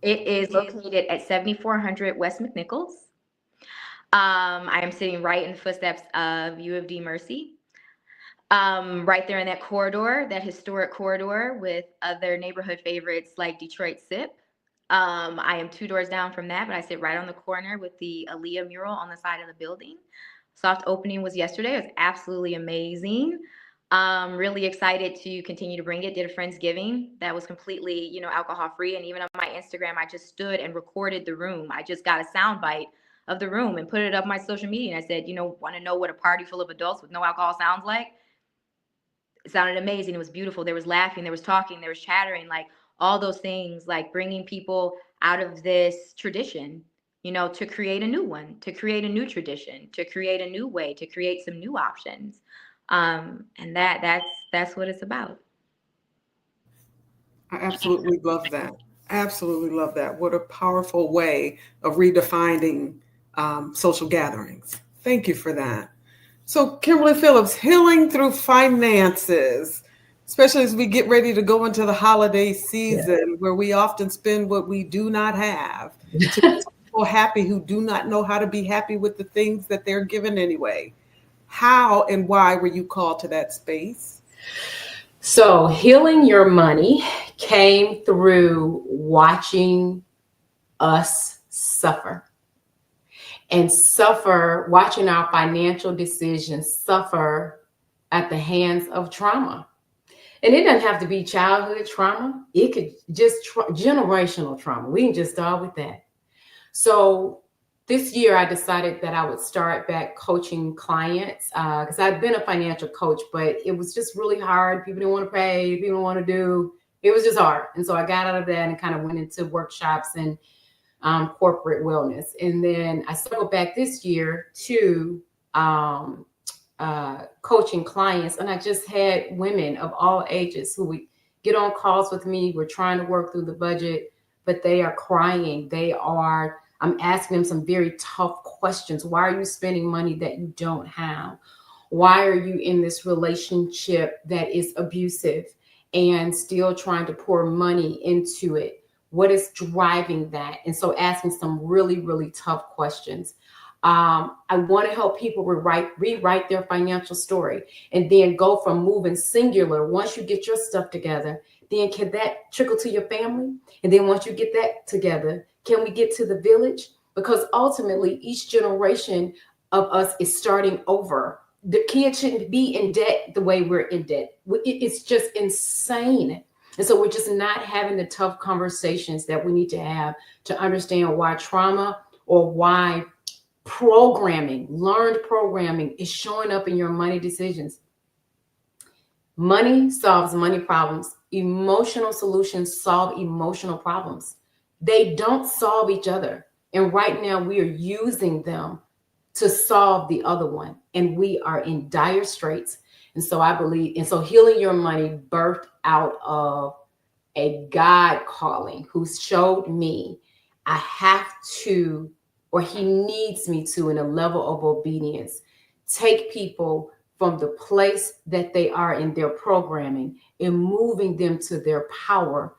It is located at 7400 West McNichols. I am sitting right in the footsteps of U of D Mercy. Right there in that corridor, that historic corridor with other neighborhood favorites like Detroit Sip. I am 2 doors down from that, but I sit right on the corner with the Aaliyah mural on the side of the building. Soft opening was yesterday. It was absolutely amazing. Really excited to continue to bring it. Did a Friendsgiving that was completely, alcohol free. And even on my Instagram, I just stood and recorded the room. I just got a sound bite of the room and put it up my social media. And I said, want to know what a party full of adults with no alcohol sounds like? It sounded amazing. It was beautiful. There was laughing, there was talking, there was chattering, like all those things, like bringing people out of this tradition, to create a new one, to create a new tradition, to create a new way, to create some new options. And that's what it's about. I absolutely love that. Absolutely love that. What a powerful way of redefining social gatherings. Thank you for that. So, Kimberly Phillips, healing through finances, especially as we get ready to go into the holiday season, where we often spend what we do not have to make people happy who do not know how to be happy with the things that they're given anyway. How and why were you called to that space? So healing your money came through watching us suffer. And watching our financial decisions suffer at the hands of trauma. And it doesn't have to be childhood trauma. It could just generational trauma. We can just start with that. So this year I decided that I would start back coaching clients because I'd been a financial coach, but it was just really hard. People didn't want to pay, people didn't want to do. It was just hard. And so I got out of that and kind of went into workshops and corporate wellness. And then I circled back this year to coaching clients. And I just had women of all ages who would get on calls with me. We're trying to work through the budget, but they are crying. I'm asking them some very tough questions. Why are you spending money that you don't have? Why are you in this relationship that is abusive and still trying to pour money into it? What is driving that? And so asking some really, really tough questions. I want to help people rewrite their financial story and then go from moving singular. Once you get your stuff together, then can that trickle to your family? And then once you get that together, can we get to the village? Because ultimately, each generation of us is starting over. The kids shouldn't be in debt the way we're in debt. It's just insane. And so we're just not having the tough conversations that we need to have to understand why trauma or why Programming, learned programming is showing up in your money decisions. Money solves money problems. Emotional solutions solve emotional problems. They don't solve each other. And right now we are using them to solve the other one. And we are in dire straits. And so I believe, and so healing your money birthed out of a God calling who showed me I have to, or he needs me to, in a level of obedience, take people from the place that they are in their programming and moving them to their power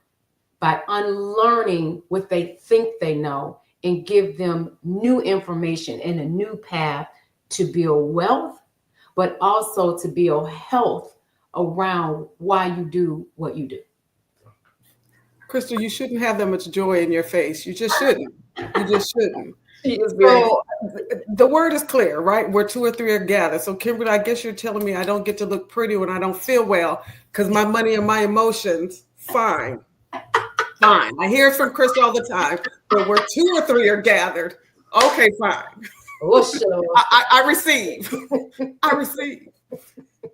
by unlearning what they think they know and give them new information and a new path to build wealth, but also to build health around why you do what you do. Crystal, you shouldn't have that much joy in your face. You just shouldn't. You just shouldn't. She is very So the word is clear, right? Where two or three are gathered. So Kimberly, I guess you're telling me I don't get to look pretty when I don't feel well because my money and my emotions, fine. Fine. I hear it from Crystal all the time, but where two or three are gathered, okay, fine. oh, sure. I receive. I receive.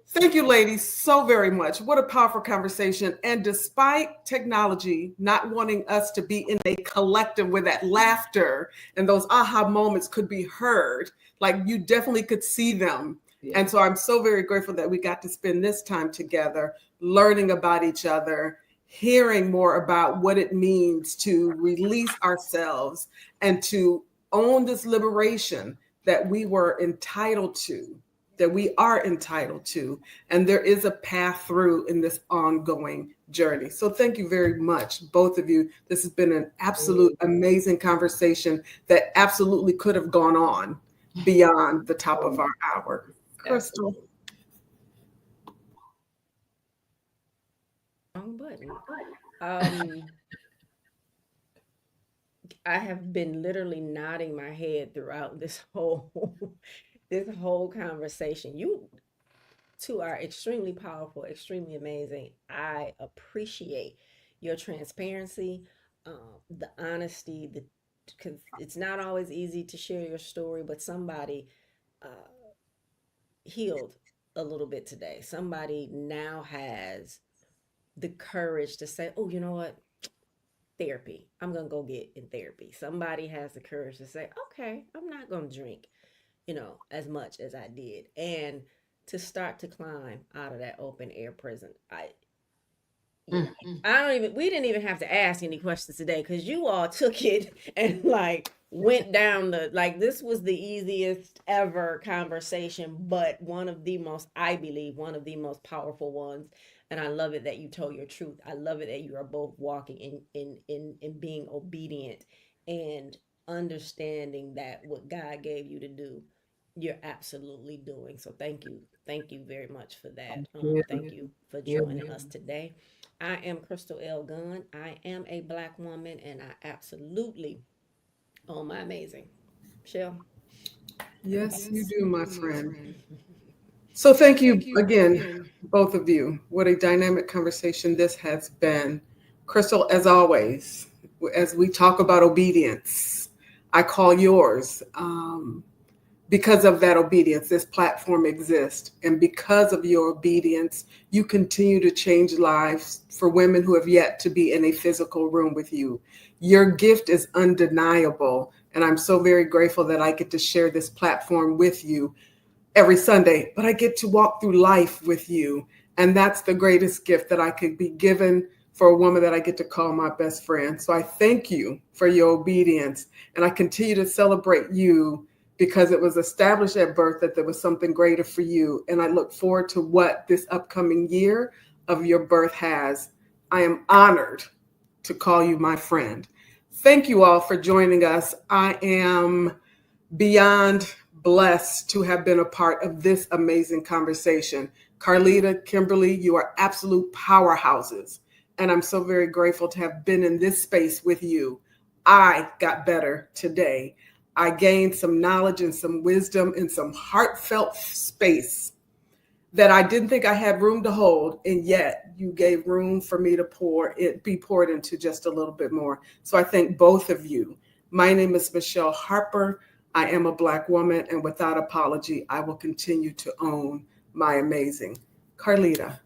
Thank you, ladies, so very much. What a powerful conversation. And despite technology not wanting us to be in a collective where that laughter and those aha moments could be heard, like you definitely could see them. Yeah. And so I'm so very grateful that we got to spend this time together, learning about each other, hearing more about what it means to release ourselves and to own this liberation that we were entitled to, that we are entitled to. And there is a path through in this ongoing journey. So thank you very much, both of you. This has been an absolute amazing conversation that absolutely could have gone on beyond the top of our hour. Crystal. Wrong button. I have been literally nodding my head throughout this whole this whole conversation. You two are extremely powerful, extremely amazing. I appreciate your transparency, the honesty, because it's not always easy to share your story, but somebody uh, healed a little bit today. Somebody now has the courage to say, oh, you know what? Therapy. I'm going to go get in therapy. Somebody has the courage to say, okay, I'm not going to drink, as much as I did. And to start to climb out of that open air prison. We didn't even have to ask any questions today because you all took it and went down this was the easiest ever conversation, but I believe one of the most powerful ones. And I love it that you told your truth. I love it that you are both walking in being obedient and understanding that what God gave you to do, you're absolutely doing. So thank you. Thank you very much for that. Thank you for joining us today. I am Crystal L. Gunn. I am a Black woman, and I absolutely own my amazing. Michelle? Yes, you do, my friend. So thank you again, both of you. What a dynamic conversation this has been. Crystal, as always, as we talk about obedience, I call yours. Because of that obedience, this platform exists. And because of your obedience, you continue to change lives for women who have yet to be in a physical room with you. Your gift is undeniable. And I'm so very grateful that I get to share this platform with you every Sunday, but I get to walk through life with you. And that's the greatest gift that I could be given for a woman that I get to call my best friend. So I thank you for your obedience. And I continue to celebrate you because it was established at birth that there was something greater for you. And I look forward to what this upcoming year of your birth has. I am honored to call you my friend. Thank you all for joining us. I am beyond blessed to have been a part of this amazing conversation. Carlita, Kimberly, you are absolute powerhouses. And I'm so very grateful to have been in this space with you. I got better today. I gained some knowledge and some wisdom and some heartfelt space that I didn't think I had room to hold. And yet you gave room for me to be poured into just a little bit more. So I thank both of you. My name is Michelle Harper. I am a Black woman, and without apology, I will continue to own my amazing. Carlita.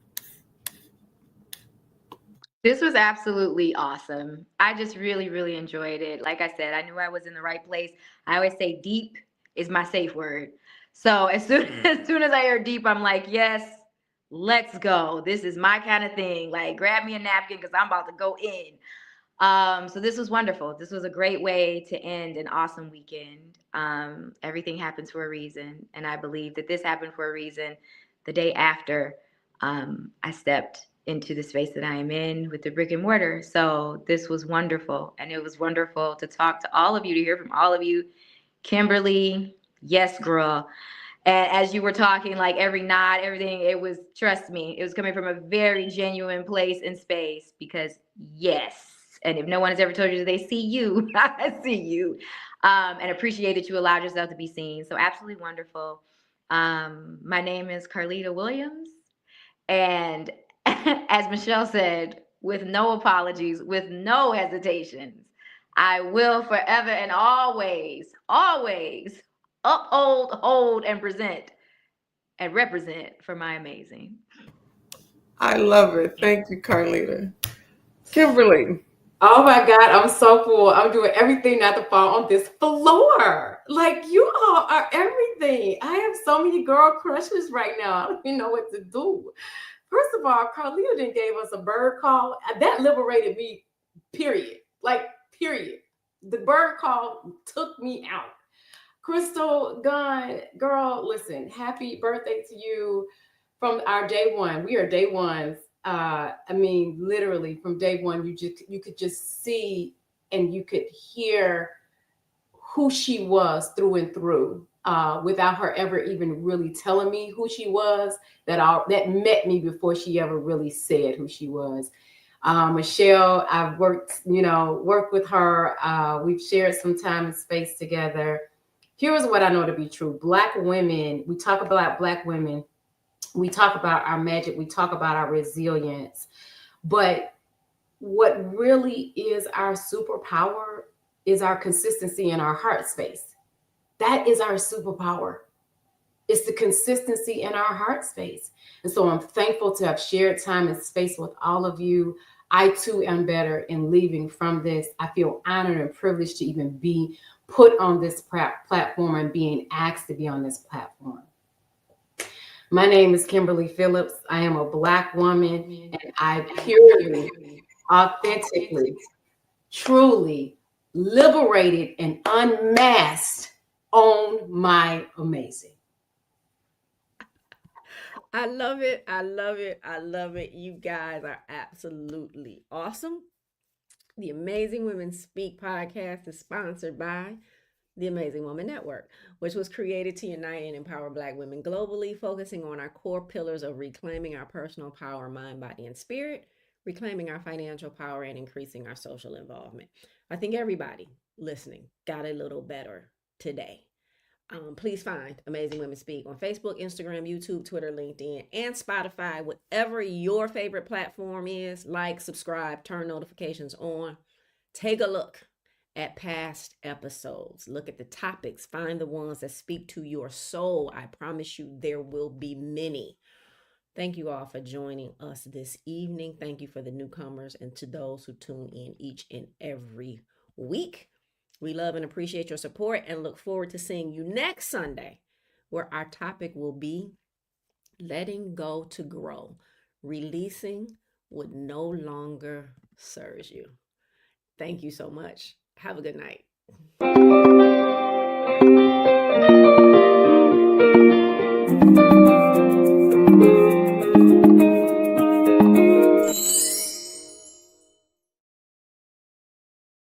This was absolutely awesome. I just really, really enjoyed it. Like I said, I knew I was in the right place. I always say deep is my safe word. So as soon as I hear deep, I'm like, yes, let's go. This is my kind of thing. Like, grab me a napkin because I'm about to go in. So this was wonderful. This was a great way to end an awesome weekend. Everything happens for a reason, and I believe that this happened for a reason. The day after, I stepped into the space that I am in with the brick and mortar. So this was wonderful, and it was wonderful to talk to all of you, to hear from all of you. Kimberly, yes, girl. And as you were talking, like every nod, everything, it was, trust me, it was coming from a very genuine place and space because yes. And if no one has ever told you that they see you, I see you. And appreciate that you allowed yourself to be seen. So absolutely wonderful. My name is Carlita Williams. And as Michelle said, with no apologies, with no hesitations, I will forever and always, always uphold, hold, and present and represent for my amazing. I love it. Thank you, Carlita. Kimberly. Oh my God, I'm so full. I'm doing everything not to fall on this floor. Like, you all are everything. I have so many girl crushes right now. I don't even know what to do. First of all, Carlita then gave us a bird call. That liberated me, period. Like, period. The bird call took me out. Crystal Gunn, girl, listen, happy birthday to you from our day one. We are day ones. I mean, literally from day one, you could just see and you could hear who she was through and through, without her ever even really telling me who she was. That met me before she ever really said who she was. Michelle, I've worked with her. We've shared some time and space together. Here's what I know to be true. Black women, we talk about Black women. We talk about our magic. We talk about our resilience. But what really is our superpower is our consistency in our heart space. That is our superpower. It's the consistency in our heart space. And so I'm thankful to have shared time and space with all of you. I too am better in leaving from this. I feel honored and privileged to even be put on this platform and being asked to be on this platform. My name is Kimberly Phillips. I am a Black woman, and I purely, authentically, truly liberated and unmasked own my amazing. I love it. I love it. I love it. You guys are absolutely awesome. The Amazing Women Speak podcast is sponsored by the Amazing Woman Network, which was created to unite and empower Black women globally, focusing on our core pillars of reclaiming our personal power, mind, body, and spirit, reclaiming our financial power, and increasing our social involvement. I think everybody listening got a little better today. Please find Amazing Women Speak on Facebook, Instagram, YouTube, Twitter, LinkedIn, and Spotify, whatever your favorite platform is. Like, subscribe, turn notifications on. Take a look at past episodes. Look at the topics. Find the ones that speak to your soul. I promise you there will be many. Thank you all for joining us this evening. Thank you for the newcomers and to those who tune in each and every week. We love and appreciate your support and look forward to seeing you next Sunday, where our topic will be letting go to grow, releasing what no longer serves you. Thank you so much. Have a good night.